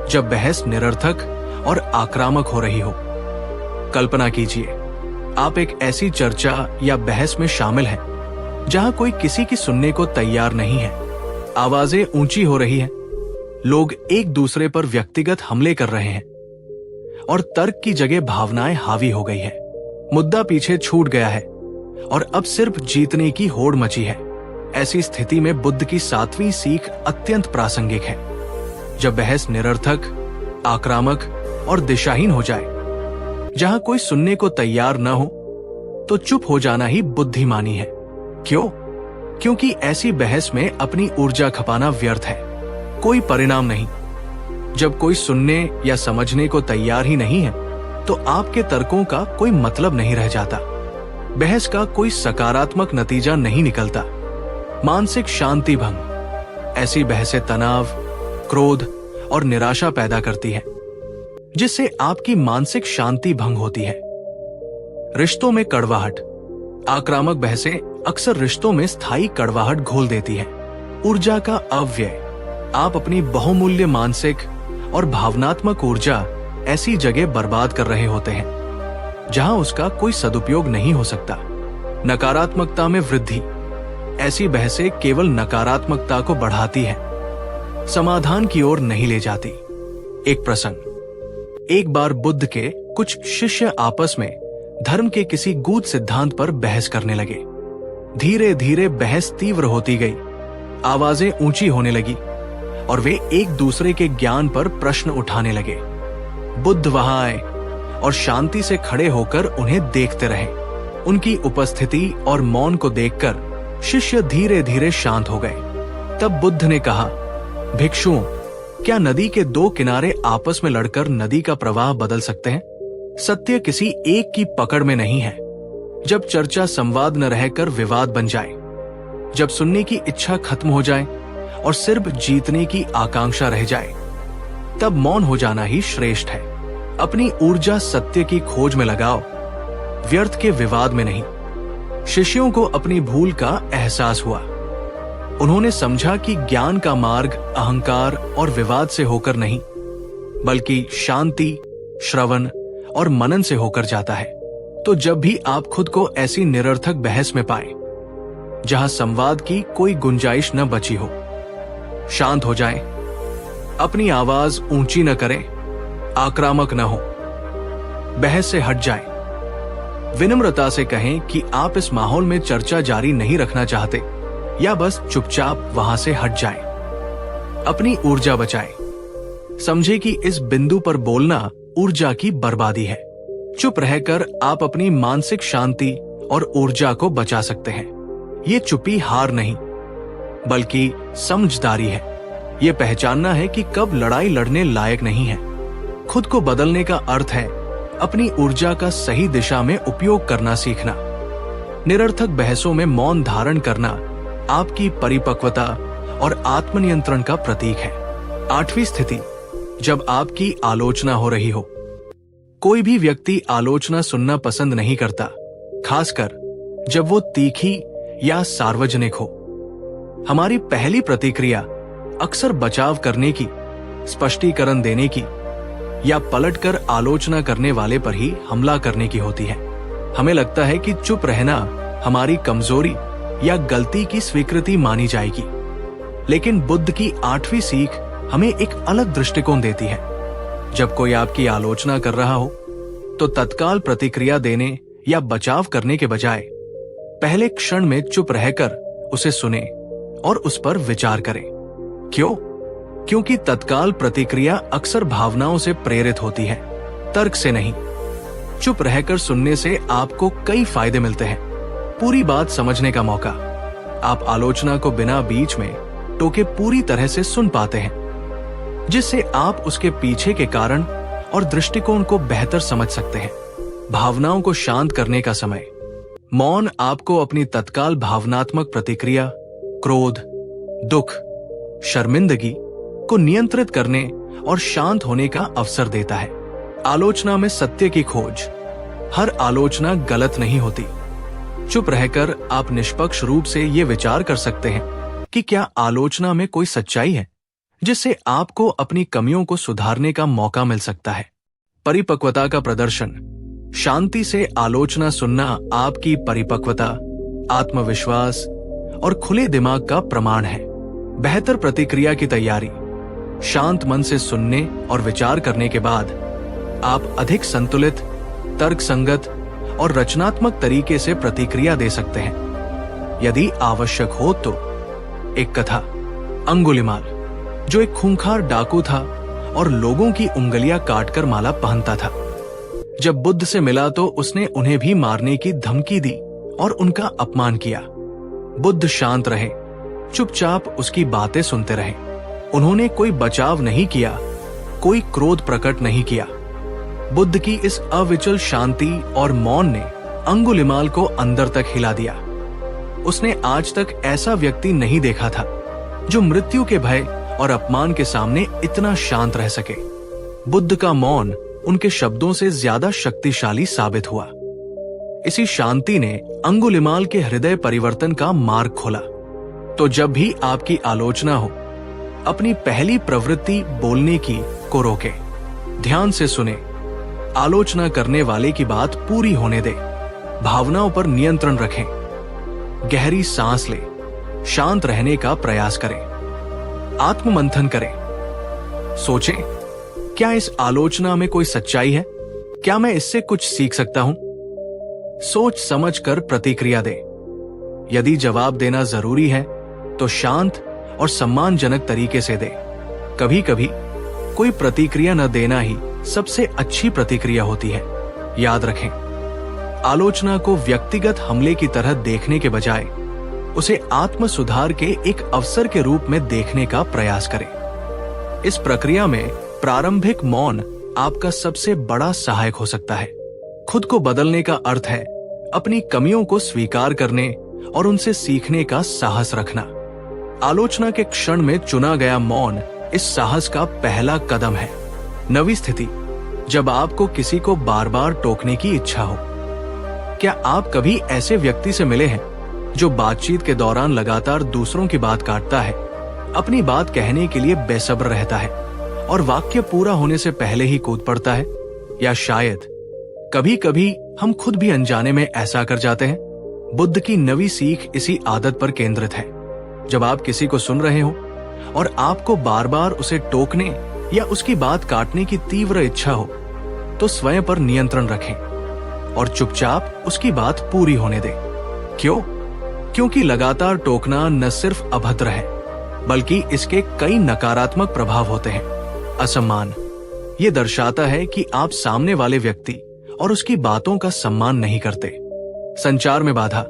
जब बहस निरर्थक और आक्रामक हो रही हो। कल्पना कीजिए, आप एक ऐसी चर्चा या बहस में शामिल हैं जहां कोई किसी की सुनने को तैयार नहीं है। आवाजें ऊंची हो रही हैं, लोग एक दूसरे पर व्यक्तिगत हमले कर रहे हैं और तर्क की जगह भावनाएं हावी हो गई है। मुद्दा पीछे छूट गया है और अब सिर्फ जीतने की होड़ मची है। ऐसी स्थिति में बुद्ध की सातवीं सीख अत्यंत प्रासंगिक है। जब बहस निरर्थक, आक्रामक और दिशाहीन हो जाए, जहां कोई सुनने को तैयार न हो, तो चुप हो जाना ही बुद्धिमानी है। क्यों? क्योंकि ऐसी बहस में अपनी ऊर्जा खपाना व्यर्थ है, कोई परिणाम नहीं। जब कोई सुनने या समझने को तैयार ही नहीं है, तो आपके तर्कों का कोई मतलब नहीं रह जाता। बहस का कोई सकारात्मक नतीजा नहीं निकलता। मानसिक शांति भंग, ऐसी बहसें तनाव, क्रोध और निराशा पैदा करती है, जिससे आपकी मानसिक शांति भंग होती है। रिश्तों में कड़वाहट, आक्रामक बहसें अक्सर रिश्तों में स्थायी कड़वाहट घोल देती है। ऊर्जा का अव्यय, आप अपनी बहुमूल्य मानसिक और भावनात्मक ऊर्जा ऐसी जगह बर्बाद कर रहे होते हैं जहां उसका कोई सदुपयोग नहीं हो सकता। नकारात्मकता में वृद्धि, ऐसी बहसें केवल नकारात्मकता को बढ़ाती है। समाधान की ओर नहीं ले जाती। एक प्रसंग। एक बार बुद्ध के कुछ शिष्य आपस में धर्म के किसी गूढ़ सिद्धांत पर बहस करने लगे। धीरे धीरे बहस तीव्र होती गई, आवाजें ऊंची होने लगी और वे एक दूसरे के ज्ञान पर प्रश्न उठाने लगे। बुद्ध वहां आए और शांति से खड़े होकर उन्हें देखते रहे। उनकी उपस्थिति और मौन को देखकर शिष्य धीरे धीरे शांत हो गए। तब बुद्ध ने कहा, भिक्षुओं, क्या नदी के दो किनारे आपस में लड़कर नदी का प्रवाह बदल सकते हैं? सत्य किसी एक की पकड़ में नहीं है। जब चर्चा संवाद न रहकर विवाद बन जाए, जब सुनने की इच्छा खत्म हो जाए और सिर्फ जीतने की आकांक्षा रह जाए, तब मौन हो जाना ही श्रेष्ठ है। अपनी ऊर्जा सत्य की खोज में लगाओ, व्यर्थ के विवाद में नहीं। शिष्यों को अपनी भूल का एहसास हुआ। उन्होंने समझा कि ज्ञान का मार्ग अहंकार और विवाद से होकर नहीं, बल्कि शांति, श्रवण और मनन से होकर जाता है। तो जब भी आप खुद को ऐसी निरर्थक बहस में पाएं, जहां संवाद की कोई गुंजाइश न बची हो, शांत हो जाएं, अपनी आवाज ऊंची न करें, आक्रामक न हो, बहस से हट जाएं। विनम्रता से कहें कि आप इस माहौल में चर्चा जारी नहीं रखना चाहते या बस चुपचाप वहां से हट जाएं। अपनी ऊर्जा बचाएं। समझे कि इस बिंदु पर बोलना ऊर्जा की बर्बादी है। चुप रहकर आप अपनी मानसिक शांति और ऊर्जा को बचा सकते हैं। ये चुप्पी हार नहीं, बल्कि समझदारी है। ये पहचानना है कि कब लड़ाई लड़ने लायक नहीं है। खुद को बदलने का अर्थ है अपनी ऊर्जा का सही दिशा में उपयोग करना सीखना। निरर्थक बहसों में मौन धारण करना आपकी परिपक्वता और आत्मनियंत्रण का प्रतीक है। 8वीं स्थिति, जब आपकी आलोचना हो रही हो। कोई भी व्यक्ति आलोचना सुनना पसंद नहीं करता, खासकर जब वो तीखी या सार्वजनिक हो। हमारी पहली प्रतिक्रिया अक्सर बचाव करने की, स्पष्टीकरण देने की या पलटकर आलोचना करने वाले पर ही हमला करने की होती है। हमें लगता है कि चुप रहना हमारी कमजोरी या गलती की स्वीकृति मानी जाएगी। लेकिन बुद्ध की 8वीं सीख हमें एक अलग दृष्टिकोण देती है। जब कोई आपकी आलोचना कर रहा हो, तो तत्काल प्रतिक्रिया देने या बचाव करने के बजाय पहले क्षण में चुप रहकर उसे सुने और उस पर विचार करें। क्यों? क्योंकि तत्काल प्रतिक्रिया अक्सर भावनाओं से प्रेरित होती है, तर्क से नहीं। चुप रहकर सुनने से आपको कई फायदे मिलते हैं। पूरी बात समझने का मौका। आप आलोचना को बिना बीच में टोके पूरी तरह से सुन पाते हैं, जिससे आप उसके पीछे के कारण और दृष्टिकोण को बेहतर समझ सकते हैं। भावनाओं को शांत करने का समय। मौन आपको अपनी तत्काल भावनात्मक प्रतिक्रिया, क्रोध, दुख, शर्मिंदगी को नियंत्रित करने और शांत होने का अवसर देता है। आलोचना में सत्य की खोज। हर आलोचना गलत नहीं होती। चुप रहकर आप निष्पक्ष रूप से ये विचार कर सकते हैं कि क्या आलोचना में कोई सच्चाई है, जिससे आपको अपनी कमियों को सुधारने का मौका मिल सकता है। परिपक्वता का प्रदर्शन। शांति से आलोचना सुनना आपकी परिपक्वता, आत्मविश्वास और खुले दिमाग का प्रमाण है। बेहतर प्रतिक्रिया की तैयारी। शांत मन से सुनने और विचार करने के बाद आप अधिक संतुलित, तर्कसंगत और रचनात्मक तरीके से प्रतिक्रिया दे सकते हैं। यदि आवश्यक हो तो एक कथा। अंगुलिमाल, जो एक खूंखार डाकू था और लोगों की उंगलियां काटकर माला पहनता था। जब बुद्ध से मिला तो उसने उन्हें भी मारने की धमकी दी और उनका अपमान किया। बुद्ध शांत रहे, चुपचाप उसकी बातें सुनते रहे। उन्होंने कोई बचाव नहीं किया, कोई क्रोध प्रकट नहीं किया। बुद्ध की इस अविचल शांति और मौन ने अंगुलिमाल को अंदर तक हिला दिया। उसने आज तक ऐसा व्यक्ति नहीं देखा था जो मृत्यु के भय और अपमान के सामने इतना शांत रह सके। बुद्ध का मौन उनके शब्दों से ज्यादा शक्तिशाली साबित हुआ। इसी शांति ने अंगुलिमाल के हृदय परिवर्तन का मार्ग खोला। तो जब भी आपकी आलोचना हो, अपनी पहली प्रवृत्ति बोलने की को रोके। ध्यान से सुने, आलोचना करने वाले की बात पूरी होने दे। भावनाओं पर नियंत्रण रखें। गहरी सांस ले, शांत रहने का प्रयास करें। आत्ममंथन करें। सोचें, क्या इस आलोचना में कोई सच्चाई है? क्या मैं इससे कुछ सीख सकता हूं? सोच समझ कर प्रतिक्रिया दें। यदि जवाब देना जरूरी है तो शांत और सम्मानजनक तरीके से दें। कभी कभी कोई प्रतिक्रिया न देना ही सबसे अच्छी प्रतिक्रिया होती है। याद रखें, आलोचना को व्यक्तिगत हमले की तरह देखने के बजाय उसे आत्म सुधार के एक अवसर के रूप में देखने का प्रयास करें। इस प्रक्रिया में प्रारंभिक मौन आपका सबसे बड़ा सहायक हो सकता है। खुद को बदलने का अर्थ है अपनी कमियों को स्वीकार करने और उनसे सीखने का साहस रखना। आलोचना के क्षण में चुना गया मौन इस साहस का पहला कदम है। नवी स्थिति, जब आपको किसी को बार बार टोकने की इच्छा हो। क्या आप कभी ऐसे व्यक्ति से मिले हैं जो बातचीत के दौरान लगातार दूसरों की बात काटता है, अपनी बात कहने के लिए बेसब्र रहता है और वाक्य पूरा होने से पहले ही कूद पड़ता है? या शायद कभी कभी हम खुद भी अनजाने में ऐसा कर जाते हैं। बुद्ध की नवी सीख इसी आदत पर केंद्रित है। जब आप किसी को सुन रहे हो और आपको बार बार उसे टोकने या उसकी बात काटने की तीव्र इच्छा हो, तो स्वयं पर नियंत्रण रखें और चुपचाप उसकी बात पूरी होने दें। क्यों? क्योंकि लगातार टोकना न सिर्फ अभद्र है, बल्कि इसके कई नकारात्मक प्रभाव होते हैं। असम्मान, ये दर्शाता है कि आप सामने वाले व्यक्ति और उसकी बातों का सम्मान नहीं करते। संचार में बाधा,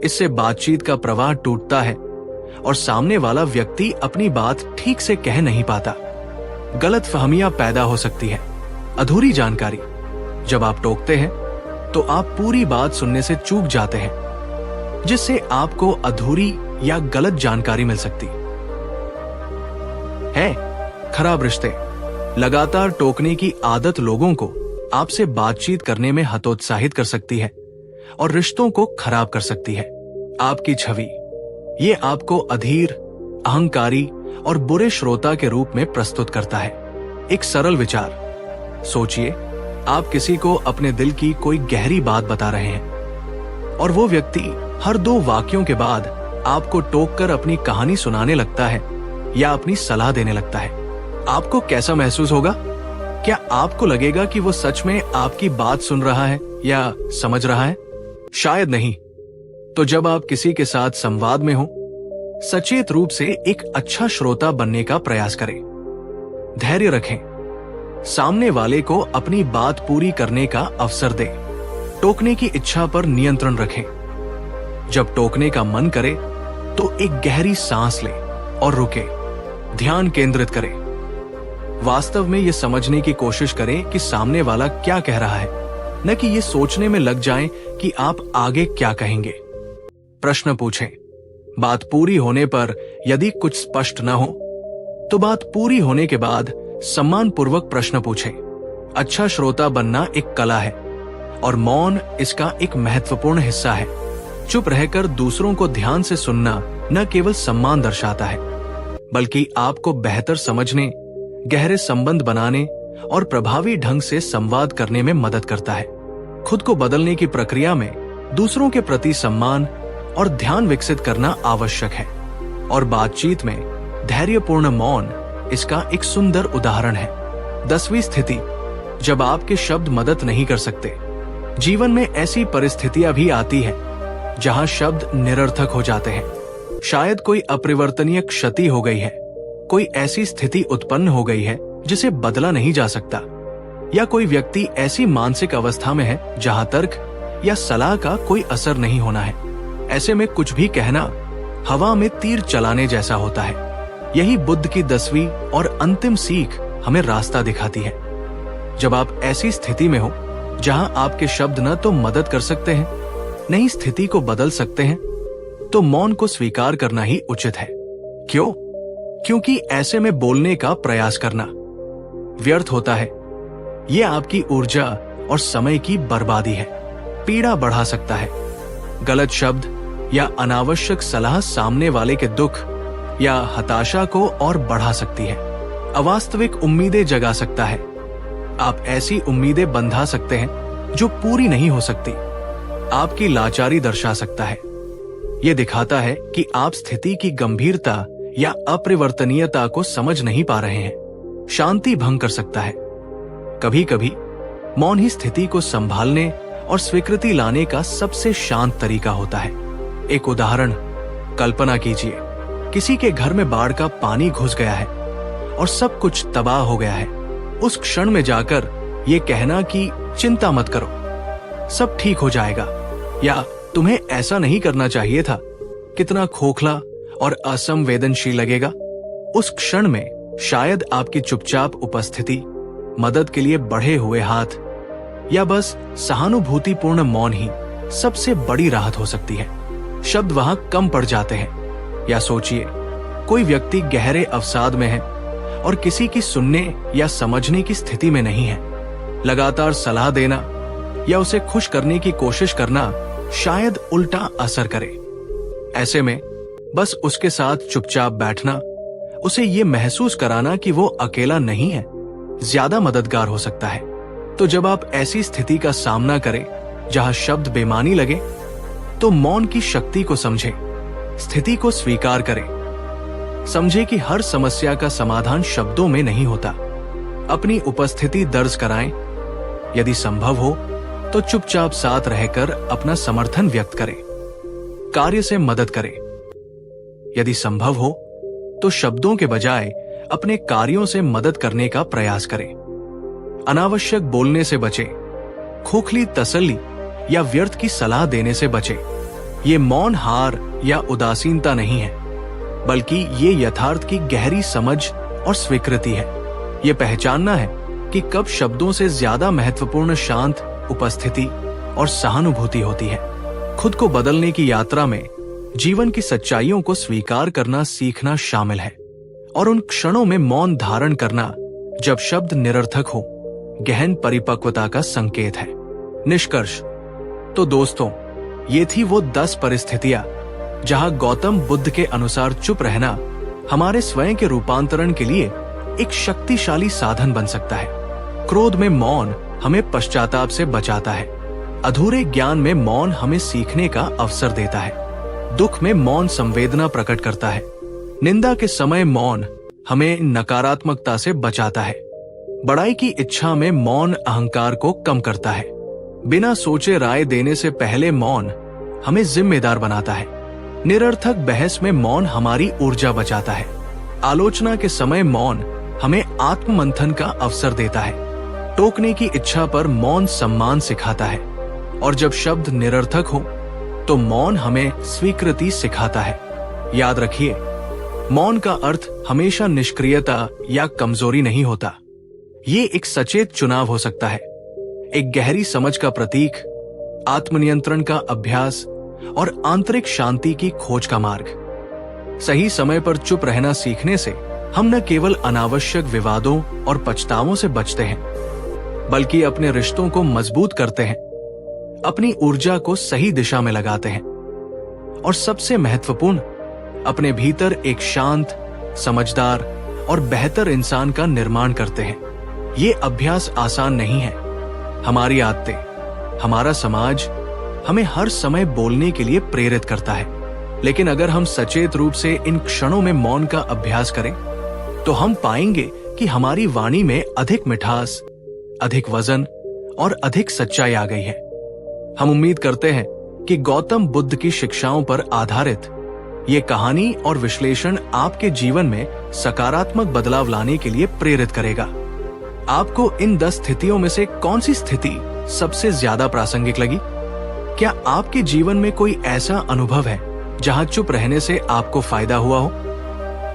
इससे बातचीत का प्रवाह टूटता है और सामने वाला व्यक्ति अपनी बात ठीक से कह नहीं पाता। गलतफहमियां पैदा हो सकती है। अधूरी जानकारी, जब आप टोकते हैं तो आप पूरी बात सुनने से चूक जाते हैं, जिससे आपको अधूरी या गलत जानकारी मिल सकती है। खराब रिश्ते, लगातार टोकने की आदत लोगों को आपसे बातचीत करने में हतोत्साहित कर सकती है और रिश्तों को खराब कर सकती है। आपकी छवि, ये आपको अधीर, अहंकारी और बुरे श्रोता के रूप में प्रस्तुत करता है। एक सरल विचार, सोचिए, आप किसी को अपने दिल की कोई गहरी बात बता रहे हैं और वो व्यक्ति हर 2 वाक्यों के बाद आपको टोककर अपनी कहानी सुनाने लगता है या अपनी सलाह देने लगता है। आपको कैसा महसूस होगा? क्या आपको लगेगा कि वो सच में आपकी बात सुन रहा है या समझ रहा है? शायद नहीं। तो जब आप किसी के साथ संवाद में हो, सचेत रूप से एक अच्छा श्रोता बनने का प्रयास करें। धैर्य रखें, सामने वाले को अपनी बात पूरी करने का अवसर दें। टोकने की इच्छा पर नियंत्रण रखें। जब टोकने का मन करे तो एक गहरी सांस लें और रुके। ध्यान केंद्रित करें। वास्तव में ये समझने की कोशिश करें कि सामने वाला क्या कह रहा है, न कि ये सोचने में लग जाएं कि आप आगे क्या कहेंगे। प्रश्न पूछें। बात पूरी होने पर यदि कुछ स्पष्ट न हो तो बात पूरी होने के बाद सम्मानपूर्वक प्रश्न पूछें। अच्छा श्रोता बनना एक कला है और मौन इसका एक महत्वपूर्ण हिस्सा है। चुप रहकर दूसरों को ध्यान से सुनना न केवल सम्मान दर्शाता है, बल्कि आपको बेहतर समझने, गहरे संबंध बनाने और प्रभावी ढंग से संवाद करने में मदद करता है। खुद को बदलने की प्रक्रिया में दूसरों के प्रति सम्मान और ध्यान विकसित करना आवश्यक है, और बातचीत में धैर्यपूर्ण मौन इसका एक सुंदर उदाहरण है। 10वीं स्थिति, जब आपके शब्द मदद नहीं कर सकते। जीवन में ऐसी परिस्थितियां भी आती है जहां शब्द निरर्थक हो जाते हैं। शायद कोई अपरिवर्तनीय क्षति हो गई है, कोई ऐसी स्थिति उत्पन्न हो गई है जिसे बदला नहीं जा सकता, या कोई व्यक्ति ऐसी मानसिक अवस्था में है जहां तर्क या सलाह का कोई असर नहीं होना है। ऐसे में कुछ भी कहना हवा में तीर चलाने जैसा होता है। यही बुद्ध की 10वीं और अंतिम सीख हमें रास्ता दिखाती है। जब आप ऐसी स्थिति में हो जहां आपके शब्द न तो मदद कर सकते हैं, न ही स्थिति को बदल सकते हैं, तो मौन को स्वीकार करना ही उचित है। क्यों? क्योंकि ऐसे में बोलने का प्रयास करना व्यर्थ होता है। यह आपकी ऊर्जा और समय की बर्बादी है, पीड़ा बढ़ा सकता है। गलत शब्द या अनावश्यक सलाह सामने वाले के दुख या हताशा को और बढ़ा सकती है, अवास्तविक उम्मीदें जगा सकता है। आप ऐसी उम्मीदें बंधा सकते हैं जो पूरी नहीं हो सकती। आपकी लाचारी दर्शा सकता है। यह दिखाता है कि आप स्थिति की गंभीरता या अपरिवर्तनीयता को समझ नहीं पा रहे हैं, शांति भंग कर सकता है। कभी कभी मौन ही स्थिति को संभालने और स्वीकृति लाने का सबसे शांत तरीका होता है। एक उदाहरण कल्पना कीजिए, किसी के घर में बाढ़ का पानी घुस गया है और सब कुछ तबाह हो गया है। उस क्षण में जाकर ये कहना कि चिंता मत करो, सब ठीक हो जाएगा, या तुम्हें ऐसा नहीं करना चाहिए था, कितना खोखला और असंवेदनशील लगेगा। उस क्षण में शायद आपकी चुपचाप उपस्थिति, मदद के लिए बढ़े हुए हाथ या बस सहानुभूतिपूर्ण मौन ही सबसे बड़ी राहत हो सकती है। शब्द वहां कम पड़ जाते हैं। या सोचिए, कोई व्यक्ति गहरे अवसाद में है और किसी की सुनने या समझने की स्थिति में नहीं है। लगातार सलाह देना या उसे खुश करने की कोशिश करना शायद उल्टा असर करे। ऐसे में बस उसके साथ चुपचाप बैठना, उसे ये महसूस कराना कि वो अकेला नहीं है, ज्यादा मददगार हो सकता है। तो जब आप ऐसी स्थिति का सामना करें जहां शब्द बेमानी लगे, तो मौन की शक्ति को समझें, स्थिति को स्वीकार करें। समझे कि हर समस्या का समाधान शब्दों में नहीं होता। अपनी उपस्थिति दर्ज कराएं। यदि संभव हो तो चुपचाप साथ रहकर अपना समर्थन व्यक्त करें। कार्य से मदद करें। यदि संभव हो तो शब्दों के बजाय अपने कार्यों से मदद करने का प्रयास करें। अनावश्यक बोलने से बचें। खोखली तसल्ली या व्यर्थ की सलाह देने से बचें। ये मौन हार या उदासीनता नहीं है, बल्कि ये यथार्थ की गहरी समझ और स्वीकृति है। ये पहचानना है कि कब शब्दों से ज्यादा महत्वपूर्ण शांत उपस्थिति और सहानुभूति होती है। खुद को बदलने की यात्रा में जीवन की सच्चाइयों को स्वीकार करना सीखना शामिल है, और उन क्षणों में मौन धारण करना जब शब्द निरर्थक हो, गहन परिपक्वता का संकेत है। निष्कर्ष तो दोस्तों, ये थी वो 10 परिस्थितियां जहां गौतम बुद्ध के अनुसार चुप रहना हमारे स्वयं के रूपांतरण के लिए एक शक्तिशाली साधन बन सकता है। क्रोध में मौन हमें पश्चाताप से बचाता है। अधूरे ज्ञान में मौन हमें सीखने का अवसर देता है। दुख में मौन संवेदना प्रकट करता है। निंदा के समय मौन हमें नकारात्मकता से बचाता है। बड़ाई की इच्छा में मौन अहंकार को कम करता है। बिना सोचे राय देने से पहले मौन हमें जिम्मेदार बनाता है। निरर्थक बहस में मौन हमारी ऊर्जा बचाता है। आलोचना के समय मौन हमें आत्ममंथन का अवसर देता है। टोकने की इच्छा पर मौन सम्मान सिखाता है। और जब शब्द निरर्थक हो तो मौन हमें स्वीकृति सिखाता है। याद रखिए, मौन का अर्थ हमेशा निष्क्रियता या कमजोरी नहीं होता। ये एक सचेत चुनाव हो सकता है, एक गहरी समझ का प्रतीक, आत्मनियंत्रण का अभ्यास और आंतरिक शांति की खोज का मार्ग। सही समय पर चुप रहना सीखने से हम न केवल अनावश्यक विवादों और पछतावों से बचते हैं, बल्कि अपने रिश्तों को मजबूत करते हैं, अपनी ऊर्जा को सही दिशा में लगाते हैं, और सबसे महत्वपूर्ण, अपने भीतर एक शांत, समझदार और बेहतर इंसान का निर्माण करते हैं। ये अभ्यास आसान नहीं है। हमारी आदतें, हमारा समाज हमें हर समय बोलने के लिए प्रेरित करता है, लेकिन अगर हम सचेत रूप से इन क्षणों में मौन का अभ्यास करें, तो हम पाएंगे कि हमारी वाणी में अधिक मिठास, अधिक वजन और अधिक सच्चाई आ गई है। हम उम्मीद करते हैं कि गौतम बुद्ध की शिक्षाओं पर आधारित ये कहानी और विश्लेषण आपके जीवन में सकारात्मक बदलाव लाने के लिए प्रेरित करेगा। आपको इन 10 स्थितियों में से कौन सी स्थिति सबसे ज्यादा प्रासंगिक लगी? क्या आपके जीवन में कोई ऐसा अनुभव है जहां चुप रहने से आपको फायदा हुआ हो?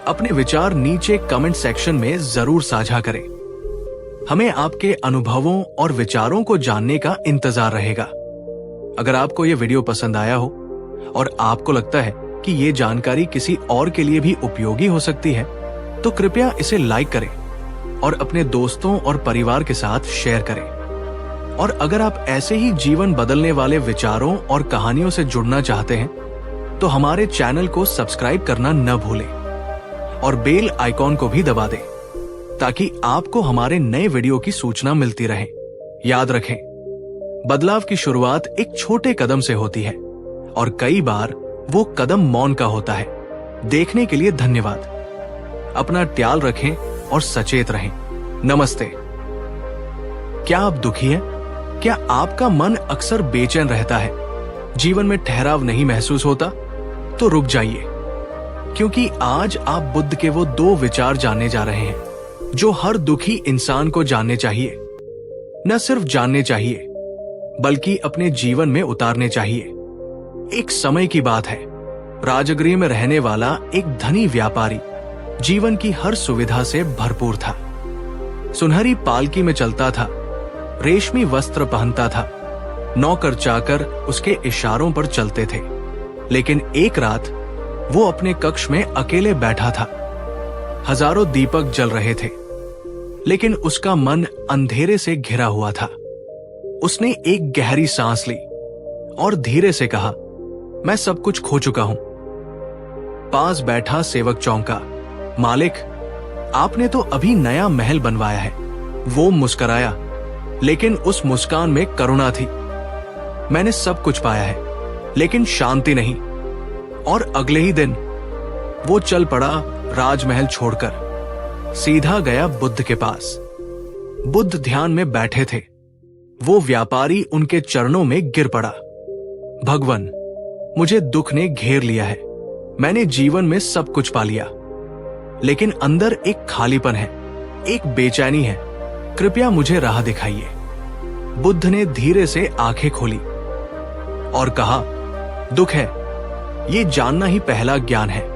अपने विचार नीचे कमेंट सेक्शन में जरूर साझा करें। हमें आपके अनुभवों और विचारों को जानने का इंतजार रहेगा। अगर आपको यह वीडियो पसंद आया हो और आपको लगता है कि ये जानकारी किसी और के लिए भी उपयोगी हो सकती है, तो कृपया इसे लाइक करें और अपने दोस्तों और परिवार के साथ शेयर करें। और अगर आप ऐसे ही जीवन बदलने वाले विचारों और कहानियों से जुड़ना चाहते हैं, तो हमारे चैनल को सब्सक्राइब करना न भूलें और बेल आइकॉन को भी दबा दें, ताकि आपको हमारे नए वीडियो की सूचना मिलती रहे। याद रखें, बदलाव की शुरुआत एक छोटे कदम से होती है और कई बार वो कदम मौन का होता है। देखने के लिए धन्यवाद। अपना ख्याल रखें और सचेत रहें। नमस्ते। क्या आप दुखी हैं? क्या आपका मन अक्सर बेचैन रहता है? जीवन में ठहराव नहीं महसूस होता? तो रुक जाइए, क्योंकि आज आप बुद्ध के वो 2 विचार जानने जा रहे हैं जो हर दुखी इंसान को जानने चाहिए। न सिर्फ जानने चाहिए, बल्कि अपने जीवन में उतारने चाहिए। एक समय की बात है, राजगृह में रहने वाला एक धनी व्यापारी जीवन की हर सुविधा से भरपूर था। सुनहरी पालकी में चलता था, रेशमी वस्त्र पहनता था, नौकर चाकर उसके इशारों पर चलते थे। लेकिन एक रात वो अपने कक्ष में अकेले बैठा था। हजारों दीपक जल रहे थे, लेकिन उसका मन अंधेरे से घिरा हुआ था। उसने एक गहरी सांस ली और धीरे से कहा, मैं सब कुछ खो चुका हूं। पास बैठा सेवक चौंका, मालिक, आपने तो अभी नया महल बनवाया है। वो मुस्कुराया, लेकिन उस मुस्कान में करुणा थी। मैंने सब कुछ पाया है, लेकिन शांति नहीं। और अगले ही दिन वो चल पड़ा राजमहल छोड़कर। सीधा गया बुद्ध के पास। बुद्ध ध्यान में बैठे थे। वो व्यापारी उनके चरणों में गिर पड़ा। भगवान, मुझे दुख ने घेर लिया है। मैंने जीवन में सब कुछ पा लिया, लेकिन अंदर एक खालीपन है, एक बेचैनी है। कृपया मुझे राह दिखाइए। बुद्ध ने धीरे से आंखें खोली और कहा, दुख है, ये जानना ही पहला ज्ञान है।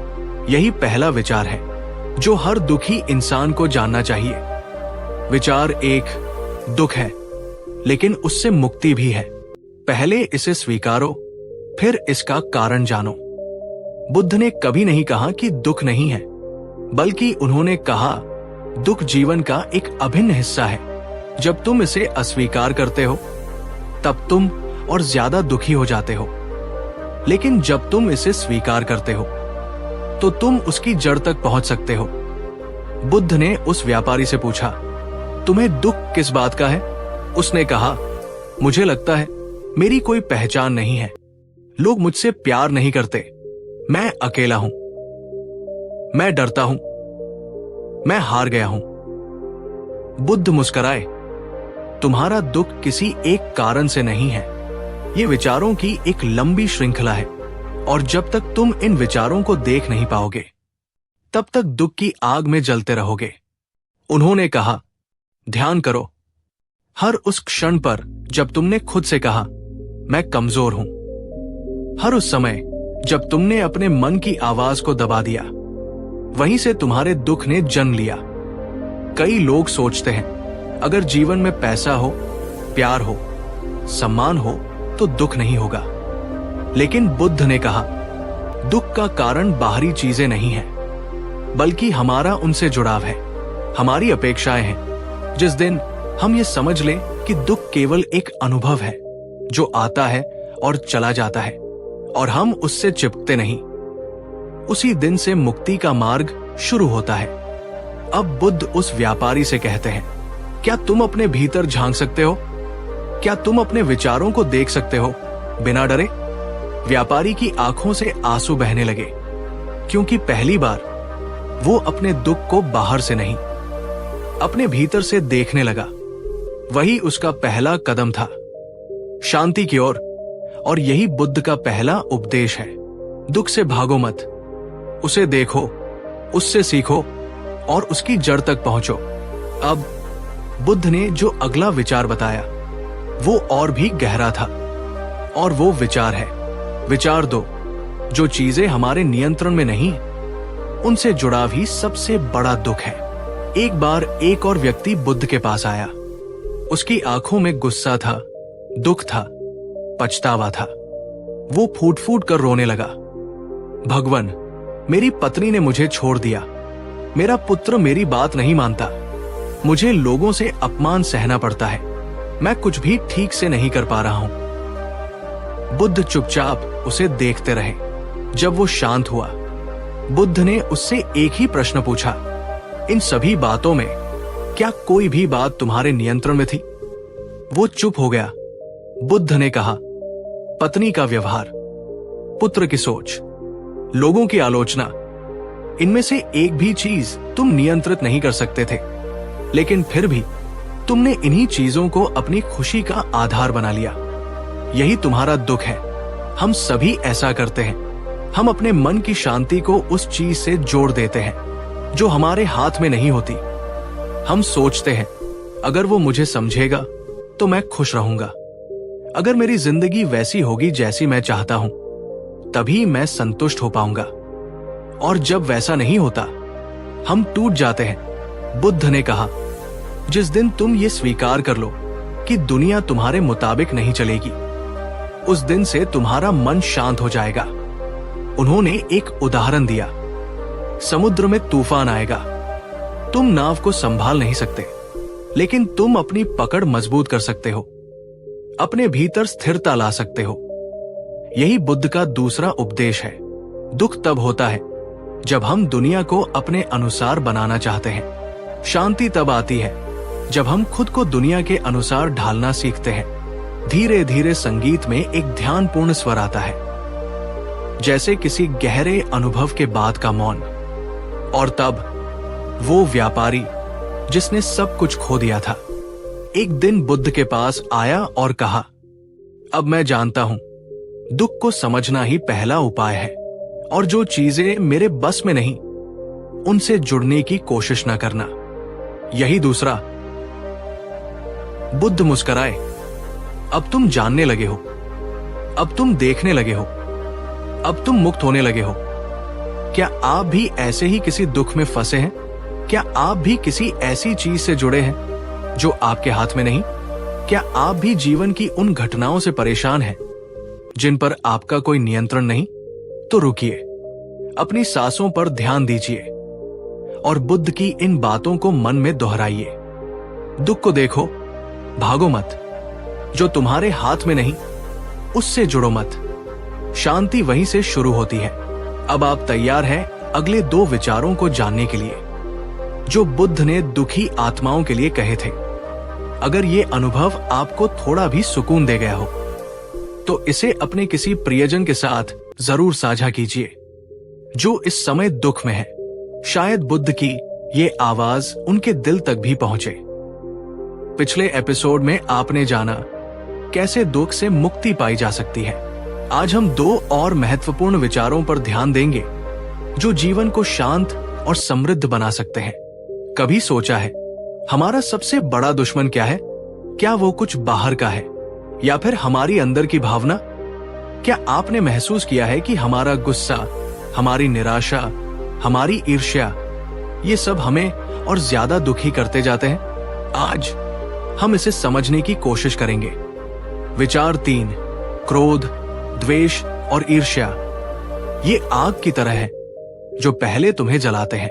यही पहला विचार है जो हर दुखी इंसान को जानना चाहिए। विचार 1, दुख है, लेकिन उससे मुक्ति भी है। पहले इसे स्वीकारो, फिर इसका कारण जानो। बुद्ध ने कभी नहीं कहा कि दुख नहीं है, बल्कि उन्होंने कहा, दुख जीवन का एक अभिन्न हिस्सा है। जब तुम इसे अस्वीकार करते हो, तब तुम और ज्यादा दुखी हो जाते हो। लेकिन जब तुम इसे स्वीकार करते हो, तो तुम उसकी जड़ तक पहुंच सकते हो। बुद्ध ने उस व्यापारी से पूछा, तुम्हें दुख किस बात का है? उसने कहा, मुझे लगता है मेरी कोई पहचान नहीं है। लोग मुझसे प्यार नहीं करते। मैं अकेला हूं। मैं डरता हूं। मैं हार गया हूं। बुद्ध मुस्कुराए, तुम्हारा दुख किसी एक कारण से नहीं है। ये विचारों की एक लंबी श्रृंखला है, और जब तक तुम इन विचारों को देख नहीं पाओगे, तब तक दुख की आग में जलते रहोगे। उन्होंने कहा, ध्यान करो, हर उस क्षण पर जब तुमने खुद से कहा, मैं कमजोर हूं। हर उस समय जब तुमने अपने मन की आवाज को दबा दिया, वहीं से तुम्हारे दुख ने जन्म लिया। कई लोग सोचते हैं, अगर जीवन में पैसा हो, प्यार हो, सम्मान हो, तो दुख नहीं होगा। लेकिन बुद्ध ने कहा, दुख का कारण बाहरी चीजें नहीं है, बल्कि हमारा उनसे जुड़ाव है, हमारी अपेक्षाएं हैं। जिस दिन हम ये समझ लें कि दुख केवल एक अनुभव है जो आता है और चला जाता है, और हम उससे चिपकते नहीं, उसी दिन से मुक्ति का मार्ग शुरू होता है। अब बुद्ध उस व्यापारी से कहते हैं, क्या तुम अपने भीतर झांक सकते हो? क्या तुम अपने विचारों को देख सकते हो बिना डरे? व्यापारी की आंखों से आंसू बहने लगे, क्योंकि पहली बार वो अपने दुख को बाहर से नहीं, अपने भीतर से देखने लगा। वही उसका पहला कदम था, शांति की ओर। और यही बुद्ध का पहला उपदेश है। दुख से भागो मत, उसे देखो, उससे सीखो और उसकी जड़ तक पहुंचो। अब बुद्ध ने जो अगला विचार बताया, वो और भी गहरा था, और वो विचार है, विचार 2, जो चीजें हमारे नियंत्रण में नहीं, उनसे जुड़ा भी सबसे बड़ा दुख है। एक बार एक और व्यक्ति बुद्ध के पास आया। उसकी आंखों में गुस्सा था, दुख था, पछतावा था। वो फूट फूट कर रोने लगा, भगवान, मेरी पत्नी ने मुझे छोड़ दिया, मेरा पुत्र मेरी बात नहीं मानता, मुझे लोगों से अपमान सहना पड़ता है, मैं कुछ भी ठीक से नहीं कर पा रहा हूं। बुद्ध चुपचाप उसे देखते रहे। जब वो शांत हुआ, बुद्ध ने उससे एक ही प्रश्न पूछा, इन सभी बातों में क्या कोई भी बात तुम्हारे नियंत्रण में थी? वो चुप हो गया। बुद्ध ने कहा, पत्नी का व्यवहार, पुत्र की सोच, लोगों की आलोचना, इनमें से एक भी चीज तुम नियंत्रित नहीं कर सकते थे, लेकिन फिर भी तुमने इन्हीं चीजों को अपनी खुशी का आधार बना लिया। यही तुम्हारा दुख है। हम सभी ऐसा करते हैं। हम अपने मन की शांति को उस चीज से जोड़ देते हैं जो हमारे हाथ में नहीं होती। हम सोचते हैं, अगर वो मुझे समझेगा तो मैं खुश रहूंगा। अगर मेरी जिंदगी वैसी होगी जैसी मैं चाहता हूं, तभी मैं संतुष्ट हो पाऊंगा। और जब वैसा नहीं होता, हम टूट जाते हैं। बुद्ध ने कहा, जिस दिन तुम ये स्वीकार कर लो कि दुनिया तुम्हारे मुताबिक नहीं चलेगी, उस दिन से तुम्हारा मन शांत हो जाएगा। उन्होंने एक उदाहरण दिया। समुद्र में तूफान आएगा। तुम नाव को संभाल नहीं सकते, लेकिन तुम अपनी पकड़ मजबूत कर सकते हो, अपने भीतर स्थिरता ला सकते हो। यही बुद्ध का दूसरा उपदेश है। दुख तब होता है जब हम दुनिया को अपने अनुसार बनाना चाहते हैं। शांति तब आती है जब हम खुद को दुनिया के अनुसार ढालना सीखते हैं। धीरे धीरे संगीत में एक ध्यानपूर्ण स्वर आता है, जैसे किसी गहरे अनुभव के बाद का मौन। और तब वो व्यापारी जिसने सब कुछ खो दिया था, एक दिन बुद्ध के पास आया और कहा, अब मैं जानता हूं, दुख को समझना ही पहला उपाय है, और जो चीजें मेरे बस में नहीं, उनसे जुड़ने की कोशिश न करना, यही दूसरा। बुद्ध मुस्कुराए। अब तुम जानने लगे हो, अब तुम देखने लगे हो, अब तुम मुक्त होने लगे हो। क्या आप भी ऐसे ही किसी दुख में फंसे हैं? क्या आप भी किसी ऐसी चीज से जुड़े हैं जो आपके हाथ में नहीं? क्या आप भी जीवन की उन घटनाओं से परेशान हैं जिन पर आपका कोई नियंत्रण नहीं? तो रुकिए, अपनी सांसों पर ध्यान दीजिए और बुद्ध की इन बातों को मन में दोहराइए। दुख को देखो, भागो मत। जो तुम्हारे हाथ में नहीं, उससे जुड़ो मत। शांति वहीं से शुरू होती है। अब आप तैयार हैं अगले 2 विचारों को जानने के लिए जो बुद्ध ने दुखी आत्माओं के लिए कहे थे। अगर ये अनुभव आपको थोड़ा भी सुकून दे गया हो, तो इसे अपने किसी प्रियजन के साथ जरूर साझा कीजिए जो इस समय दुख में है। शायद बुद्ध की ये आवाज उनके दिल तक भी पहुंचे। पिछले एपिसोड में आपने जाना कैसे दुख से मुक्ति पाई जा सकती है। आज हम 2 और महत्वपूर्ण विचारों पर ध्यान देंगे जो जीवन को शांत और समृद्ध बना सकते हैं। कभी सोचा है हमारा सबसे बड़ा दुश्मन क्या है? क्या वो कुछ बाहर का है या फिर हमारी अंदर की भावना? क्या आपने महसूस किया है कि हमारा गुस्सा, हमारी निराशा, हमारी ईर्ष्या, ये सब हमें और ज्यादा दुखी करते जाते हैं? आज हम इसे समझने की कोशिश करेंगे। विचार 3, क्रोध, द्वेष और ईर्ष्या ये आग की तरह है जो पहले तुम्हें जलाते हैं।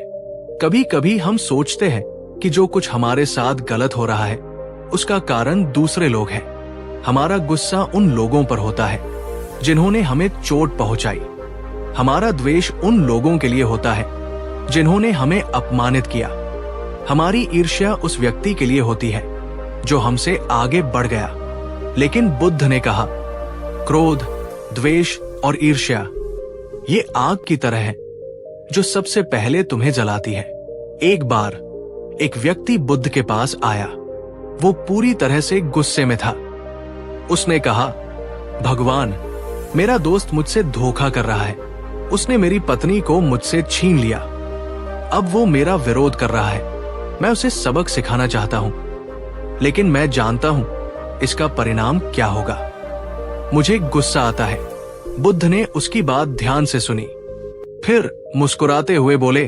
कभी कभी हम सोचते हैं कि जो कुछ हमारे साथ गलत हो रहा है उसका कारण दूसरे लोग हैं। हमारा गुस्सा उन लोगों पर होता है जिन्होंने हमें चोट पहुंचाई। हमारा द्वेष उन लोगों के लिए होता है जिन्होंने हमें अपमानित किया। हमारी ईर्ष्या उस व्यक्ति के लिए होती है जो हमसे आगे बढ़ गया। लेकिन बुद्ध ने कहा, क्रोध, द्वेष और ईर्ष्या ये आग की तरह है जो सबसे पहले तुम्हें जलाती है। एक बार एक व्यक्ति बुद्ध के पास आया। वो पूरी तरह से गुस्से में था। उसने कहा, भगवान, मेरा दोस्त मुझसे धोखा कर रहा है। उसने मेरी पत्नी को मुझसे छीन लिया। अब वो मेरा विरोध कर रहा है। मैं उसे सबक सिखाना चाहता हूं, लेकिन मैं जानता हूं इसका परिणाम क्या होगा। मुझे गुस्सा आता है। बुद्ध ने उसकी बात ध्यान से सुनी, फिर मुस्कुराते हुए बोले,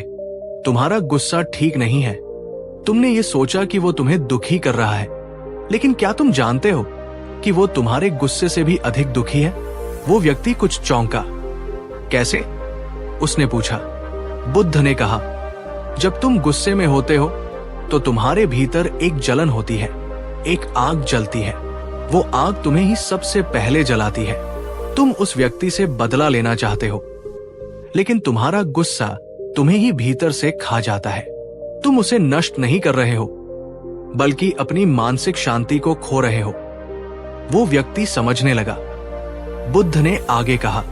तुम्हारा गुस्सा ठीक नहीं है। तुमने ये सोचा कि वो तुम्हें दुखी कर रहा है, लेकिन क्या तुम जानते हो कि वो तुम्हारे गुस्से से भी अधिक दुखी है? वो व्यक्ति कुछ चौंका। कैसे? उसने पूछा। बुद्ध ने कहा, जब तुम गुस्से में होते हो तो तुम्हारे भीतर एक जलन होती है, एक आग जलती है। वो आग तुम्हें ही सबसे पहले जलाती है। तुम उस व्यक्ति से बदला लेना चाहते हो, लेकिन तुम्हारा गुस्सा तुम्हें ही भीतर से खा जाता है। तुम उसे नष्ट नहीं कर रहे हो, बल्कि अपनी मानसिक शांति को खो रहे हो। वो व्यक्ति समझने लगा। बुद्ध ने आगे कहा,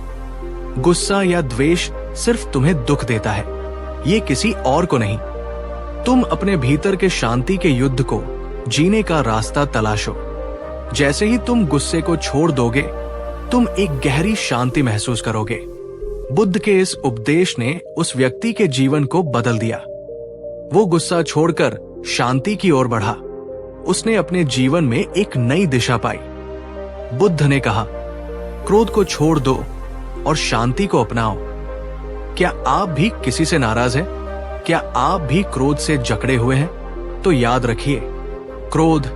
गुस्सा या द्वेष सिर्फ तुम्हें दुख देता है, ये किसी और को नहीं। तुम अपने भीतर के शांति के युद्ध को जीने का रास्ता तलाशो। जैसे ही तुम गुस्से को छोड़ दोगे, तुम एक गहरी शांति महसूस करोगे। बुद्ध के इस उपदेश ने उस व्यक्ति के जीवन को बदल दिया। वो गुस्सा छोड़कर शांति की ओर बढ़ा। उसने अपने जीवन में एक नई दिशा पाई। बुद्ध ने कहा, क्रोध को छोड़ दो और शांति को अपनाओ। क्या आप भी किसी से नाराज हैं? क्या आप भी क्रोध से जकड़े हुए हैं? तो याद रखिए, क्रोध,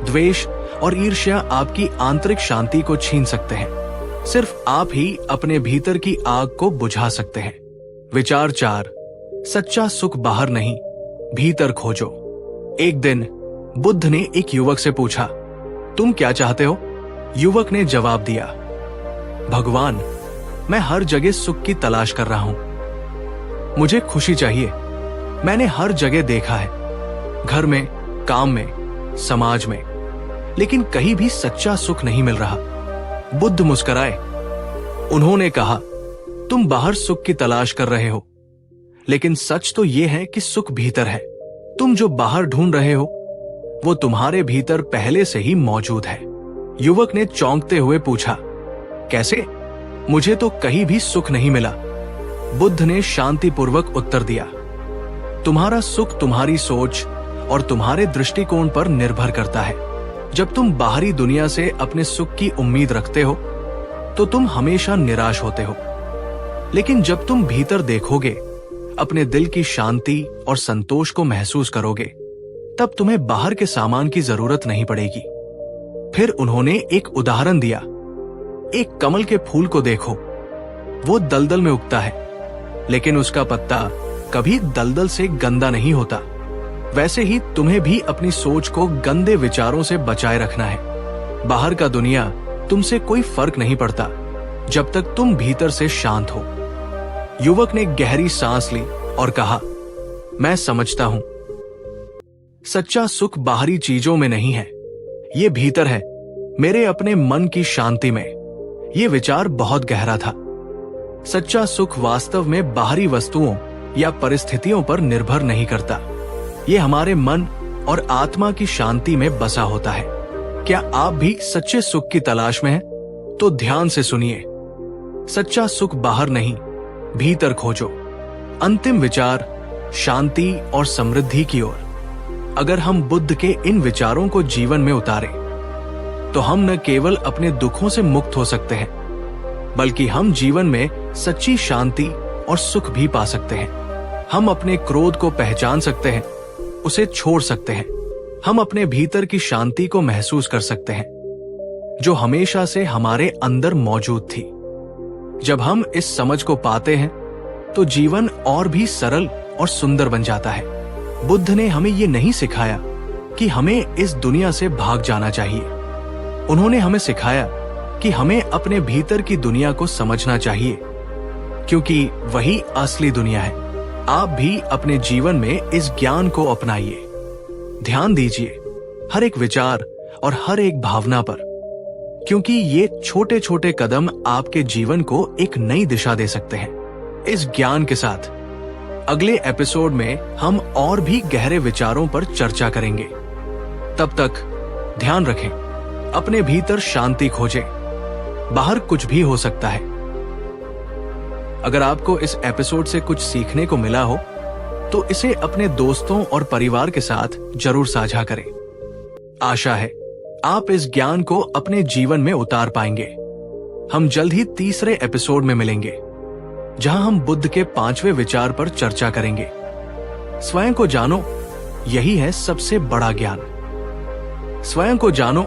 द्वेष और ईर्ष्या आपकी आंतरिक शांति को छीन सकते हैं। सिर्फ आप ही अपने भीतर की आग को बुझा सकते हैं। विचार 4, सच्चा सुख बाहर नहीं, भीतर खोजो। एक दिन बुद्ध ने एक युवक से पूछा, तुम क्या चाहते हो? युवक ने जवाब दिया, भगवान, मैं हर जगह सुख की तलाश कर रहा हूं। मुझे खुशी चाहिए। मैंने हर जगह देखा है, घर में, काम में, समाज में, लेकिन कहीं भी सच्चा सुख नहीं मिल रहा। बुद्ध मुस्कुराए। उन्होंने कहा, तुम बाहर सुख की तलाश कर रहे हो, लेकिन सच तो यह है कि सुख भीतर है। तुम जो बाहर ढूंढ रहे हो, वो तुम्हारे भीतर पहले से ही मौजूद है। युवक ने चौंकते हुए पूछा, कैसे? मुझे तो कहीं भी सुख नहीं मिला। बुद्ध ने शांतिपूर्वक उत्तर दिया, तुम्हारा सुख तुम्हारी सोच और तुम्हारे दृष्टिकोण पर निर्भर करता है। जब तुम बाहरी दुनिया से अपने सुख की उम्मीद रखते हो, तो तुम हमेशा निराश होते हो। लेकिन जब तुम भीतर देखोगे, अपने दिल की शांति और संतोष को महसूस करोगे, तब तुम्हें बाहर के सामान की जरूरत नहीं पड़ेगी। फिर उन्होंने एक उदाहरण दिया। एक कमल के फूल को देखो, वो दलदल में उगता है, लेकिन उसका पत्ता कभी दलदल से गंदा नहीं होता। वैसे ही तुम्हें भी अपनी सोच को गंदे विचारों से बचाए रखना है। बाहर का दुनिया तुमसे कोई फर्क नहीं पड़ता, जब तक तुम भीतर से शांत हो। युवक ने गहरी सांस ली और कहा, मैं समझता हूं, सच्चा सुख बाहरी चीजों में नहीं है, ये भीतर है, मेरे अपने मन की शांति में। ये विचार बहुत गहरा था। सच्चा सुख वास्तव में बाहरी वस्तुओं या परिस्थितियों पर निर्भर नहीं करता। ये हमारे मन और आत्मा की शांति में बसा होता है। क्या आप भी सच्चे सुख की तलाश में हैं? तो ध्यान से सुनिए, सच्चा सुख बाहर नहीं, भीतर खोजो। अंतिम विचार, शांति और समृद्धि की ओर। अगर हम बुद्ध के इन विचारों को जीवन में उतारें, तो हम न केवल अपने दुखों से मुक्त हो सकते हैं, बल्कि हम जीवन में सच्ची शांति और सुख भी पा सकते हैं। हम अपने क्रोध को पहचान सकते हैं, उसे छोड़ सकते हैं। हम अपने भीतर की शांति को महसूस कर सकते हैं, जो हमेशा से हमारे अंदर मौजूद थी। जब हम इस समझ को पाते हैं, तो जीवन और भी सरल और सुंदर बन जाता है। बुद्ध ने हमें ये नहीं सिखाया कि हमें इस दुनिया से भाग जाना चाहिए। उन्होंने हमें सिखाया कि हमें अपने भीतर की दुनिया को समझना चाहिए, क्योंकि वही असली दुनिया है। आप भी अपने जीवन में इस ज्ञान को अपनाइए। ध्यान दीजिए हर एक विचार और हर एक भावना पर, क्योंकि ये छोटे छोटे कदम आपके जीवन को एक नई दिशा दे सकते हैं। इस ज्ञान के साथ अगले एपिसोड में हम और भी गहरे विचारों पर चर्चा करेंगे। तब तक ध्यान रखें, अपने भीतर शांति खोजें। बाहर कुछ भी हो सकता है। अगर आपको इस एपिसोड से कुछ सीखने को मिला हो, तो इसे अपने दोस्तों और परिवार के साथ जरूर साझा करें। आशा है आप इस ज्ञान को अपने जीवन में उतार पाएंगे। हम जल्द ही तीसरे एपिसोड में मिलेंगे, जहां हम बुद्ध के 5वें विचार पर चर्चा करेंगे। स्वयं को जानो, यही है सबसे बड़ा ज्ञान। स्वयं को जानो,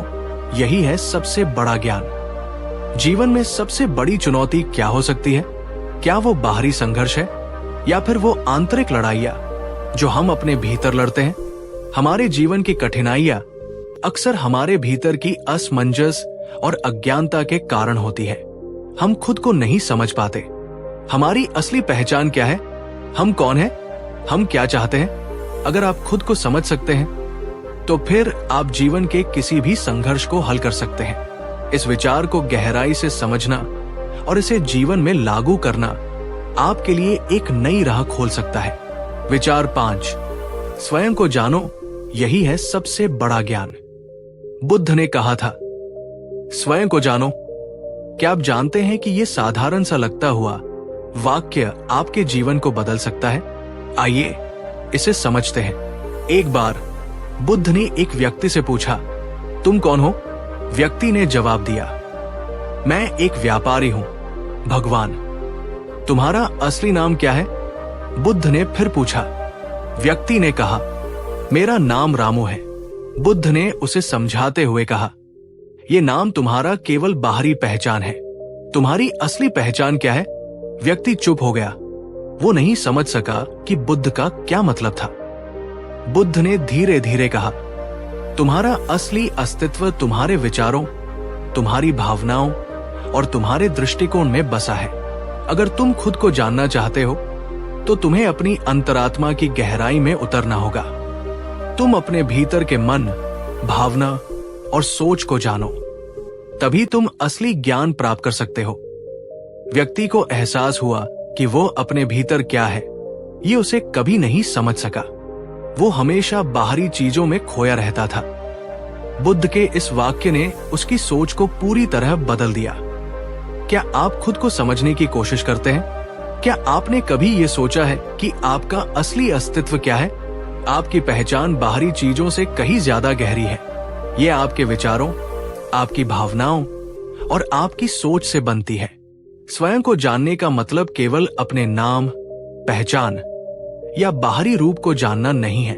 यही है सबसे बड़ा ज्ञान। जीवन में सबसे बड़ी चुनौती क्या हो सकती है? क्या वो बाहरी संघर्ष है, या फिर वो आंतरिक लड़ाइयां जो हम अपने भीतर लड़ते हैं? हमारे जीवन की कठिनाइयां अक्सर हमारे भीतर की असमंजस और अज्ञानता के कारण होती है। हम खुद को नहीं समझ पाते। हमारी असली पहचान क्या है? हम कौन हैं? हम क्या चाहते हैं? अगर आप खुद को समझ सकते हैं, तो फिर आप जीवन के किसी भी संघर्ष को हल कर सकते हैं। इस विचार को गहराई से समझना और इसे जीवन में लागू करना आपके लिए एक नई राह खोल सकता है। विचार 5, स्वयं को जानो, यही है सबसे बड़ा ज्ञान। बुद्ध ने कहा था, स्वयं को जानो। क्या आप जानते हैं कि यह साधारण सा लगता हुआ वाक्य आपके जीवन को बदल सकता है? आइए इसे समझते हैं। एक बार बुद्ध ने एक व्यक्ति से पूछा, तुम कौन हो? व्यक्ति ने जवाब दिया, मैं एक व्यापारी हूं, भगवान। तुम्हारा असली नाम क्या है? बुद्ध ने फिर पूछा। व्यक्ति ने कहा, मेरा नाम रामू है। बुद्ध ने उसे समझाते हुए कहा, यह नाम तुम्हारा केवल बाहरी पहचान है, तुम्हारी असली पहचान क्या है? व्यक्ति चुप हो गया। वो नहीं समझ सका कि बुद्ध का क्या मतलब था। बुद्ध ने धीरे धीरे कहा, तुम्हारा असली अस्तित्व तुम्हारे विचारों, तुम्हारी भावनाओं और तुम्हारे दृष्टिकोण में बसा है। अगर तुम खुद को जानना चाहते हो तो तुम्हें अपनी अंतरात्मा की गहराई में उतरना होगा। तुम अपने भीतर के मन, भावना और सोच को जानो, तभी तुम असली ज्ञान प्राप्त कर सकते हो। व्यक्ति को एहसास हुआ कि वो अपने भीतर क्या है, ये उसे कभी नहीं समझ सका। वो हमेशा बाहरी चीजों में खोया रहता था। बुद्ध के इस वाक्य ने उसकी सोच को पूरी तरह बदल दिया। क्या आप खुद को समझने की कोशिश करते हैं? क्या आपने कभी ये सोचा है कि आपका असली अस्तित्व क्या है? आपकी पहचान बाहरी चीजों से कहीं ज्यादा गहरी है। ये आपके विचारों, आपकी भावनाओं और आपकी सोच से बनती है। स्वयं को जानने का मतलब केवल अपने नाम, पहचान या बाहरी रूप को जानना नहीं है।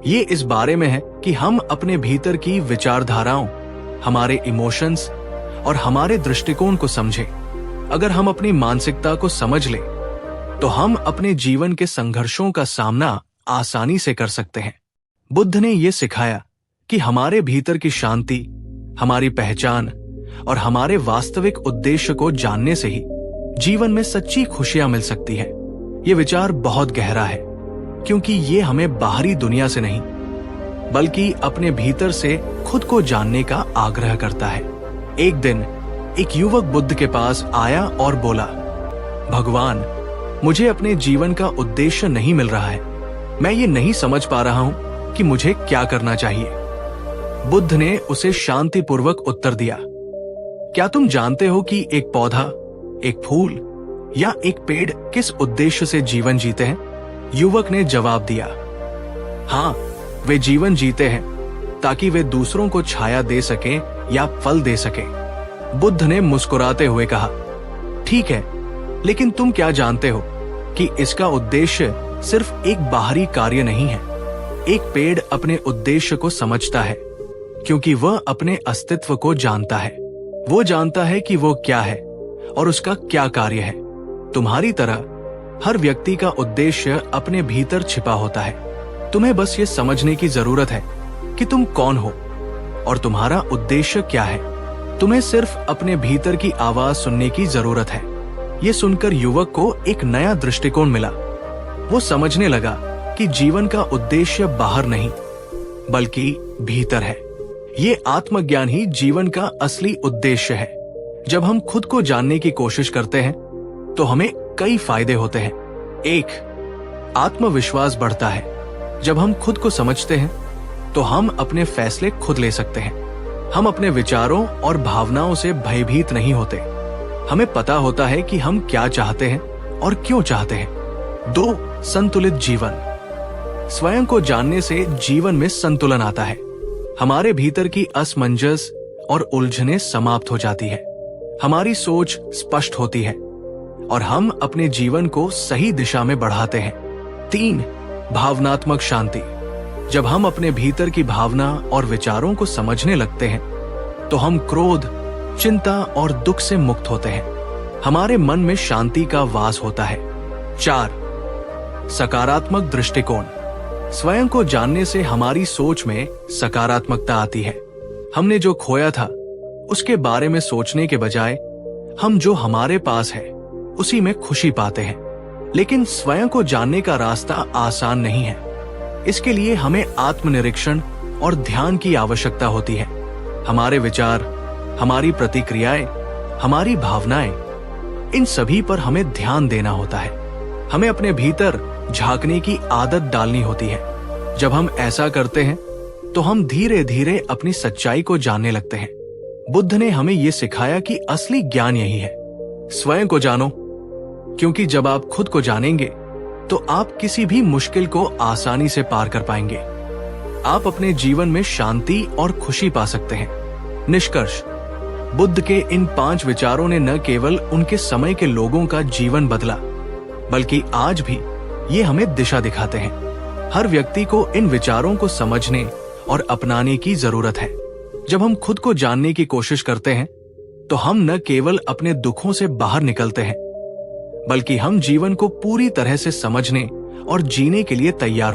ये इस बारे में है कि हम अपने भीतर की विचारधाराओं, हमारे इमोशंस और हमारे दृष्टिकोण को समझें। अगर हम अपनी मानसिकता को समझ लें तो हम अपने जीवन के संघर्षों का सामना आसानी से कर सकते हैं। बुद्ध ने यह सिखाया कि हमारे भीतर की शांति, हमारी पहचान और हमारे वास्तविक उद्देश्य को जानने से ही जीवन में सच्ची खुशियां मिल सकती है। ये विचार बहुत गहरा है, क्योंकि ये हमें बाहरी दुनिया से नहीं बल्कि अपने भीतर से खुद को जानने का आग्रह करता है। एक दिन एक युवक बुद्ध के पास आया और बोला, भगवान, मुझे अपने जीवन का उद्देश्य नहीं मिल रहा है। मैं ये नहीं समझ पा रहा हूं कि मुझे क्या करना चाहिए। बुद्ध ने उसे शांतिपूर्वक उत्तर दिया, क्या तुम जानते हो कि एक पौधा, एक फूल या एक पेड़ किस उद्देश्य से जीवन जीते हैं? युवक ने जवाब दिया, हाँ, वे जीवन जीते हैं ताकि वे दूसरों को छाया दे सकें या फल दे सकें। बुद्ध ने मुस्कुराते हुए कहा, ठीक है, लेकिन तुम क्या जानते हो कि इसका उद्देश्य सिर्फ एक बाहरी कार्य नहीं है। एक पेड़ अपने उद्देश्य को समझता है क्योंकि वह अपने अस्तित्व को जानता है। वो जानता है कि वो क्या है और उसका क्या कार्य है। तुम्हारी तरह हर व्यक्ति का उद्देश्य अपने भीतर छिपा होता है। तुम्हें बस ये समझने की जरूरत है कि तुम कौन हो और तुम्हारा उद्देश्य क्या है। तुम्हें सिर्फ अपने भीतर की आवाज सुनने की जरूरत है। ये सुनकर युवक को एक नया दृष्टिकोण मिला। वो समझने लगा कि जीवन का उद्देश्य बाहर नहीं बल्कि भीतर है। ये आत्मज्ञान ही जीवन का असली उद्देश्य है। जब हम खुद को जानने की कोशिश करते हैं तो हमें कई फायदे होते हैं। 1, आत्मविश्वास बढ़ता है। जब हम खुद को समझते हैं तो हम अपने फैसले खुद ले सकते हैं। हम अपने विचारों और भावनाओं से भयभीत नहीं होते। हमें पता होता है कि हम क्या चाहते हैं और क्यों चाहते हैं। 2, संतुलित जीवन। स्वयं को जानने से जीवन में संतुलन आता है। हमारे भीतर की असमंजस और उलझने समाप्त हो जाती है। हमारी सोच स्पष्ट होती है और हम अपने जीवन को सही दिशा में बढ़ाते हैं। 3, भावनात्मक शांति। जब हम अपने भीतर की भावना और विचारों को समझने लगते हैं तो हम क्रोध, चिंता और दुख से मुक्त होते हैं। हमारे मन में शांति का वास होता है। 4, सकारात्मक दृष्टिकोण। स्वयं को जानने से हमारी सोच में सकारात्मकता आती है। हमने जो खोया था उसके बारे में सोचने के बजाय हम जो हमारे पास है उसी में खुशी पाते हैं। लेकिन स्वयं को जानने का रास्ता आसान नहीं है। इसके लिए हमें आत्मनिरीक्षण और ध्यान की आवश्यकता होती है। हमारे विचार, हमारी प्रतिक्रियाएं, हमारी भावनाएं, इन सभी पर हमें ध्यान देना होता है। हमें अपने भीतर झांकने की आदत डालनी होती है। जब हम ऐसा करते हैं तो हम धीरे धीरे अपनी सच्चाई को जानने लगते हैं। बुद्ध ने हमें यह सिखाया कि असली ज्ञान यही है, स्वयं को जानो, क्योंकि जब आप खुद को जानेंगे तो आप किसी भी मुश्किल को आसानी से पार कर पाएंगे। आप अपने जीवन में शांति और खुशी पा सकते हैं। निष्कर्ष, बुद्ध के इन 5 विचारों ने न केवल उनके समय के लोगों का जीवन बदला, बल्कि आज भी ये हमें दिशा दिखाते हैं। हर व्यक्ति को इन विचारों को समझने और अपनाने की जरूरत है। जब हम खुद को जानने की कोशिश करते हैं तो हम न केवल अपने दुखों से बाहर निकलते हैं, बल्कि हम जीवन को पूरी तरह से समझने और जीने के लिए तैयार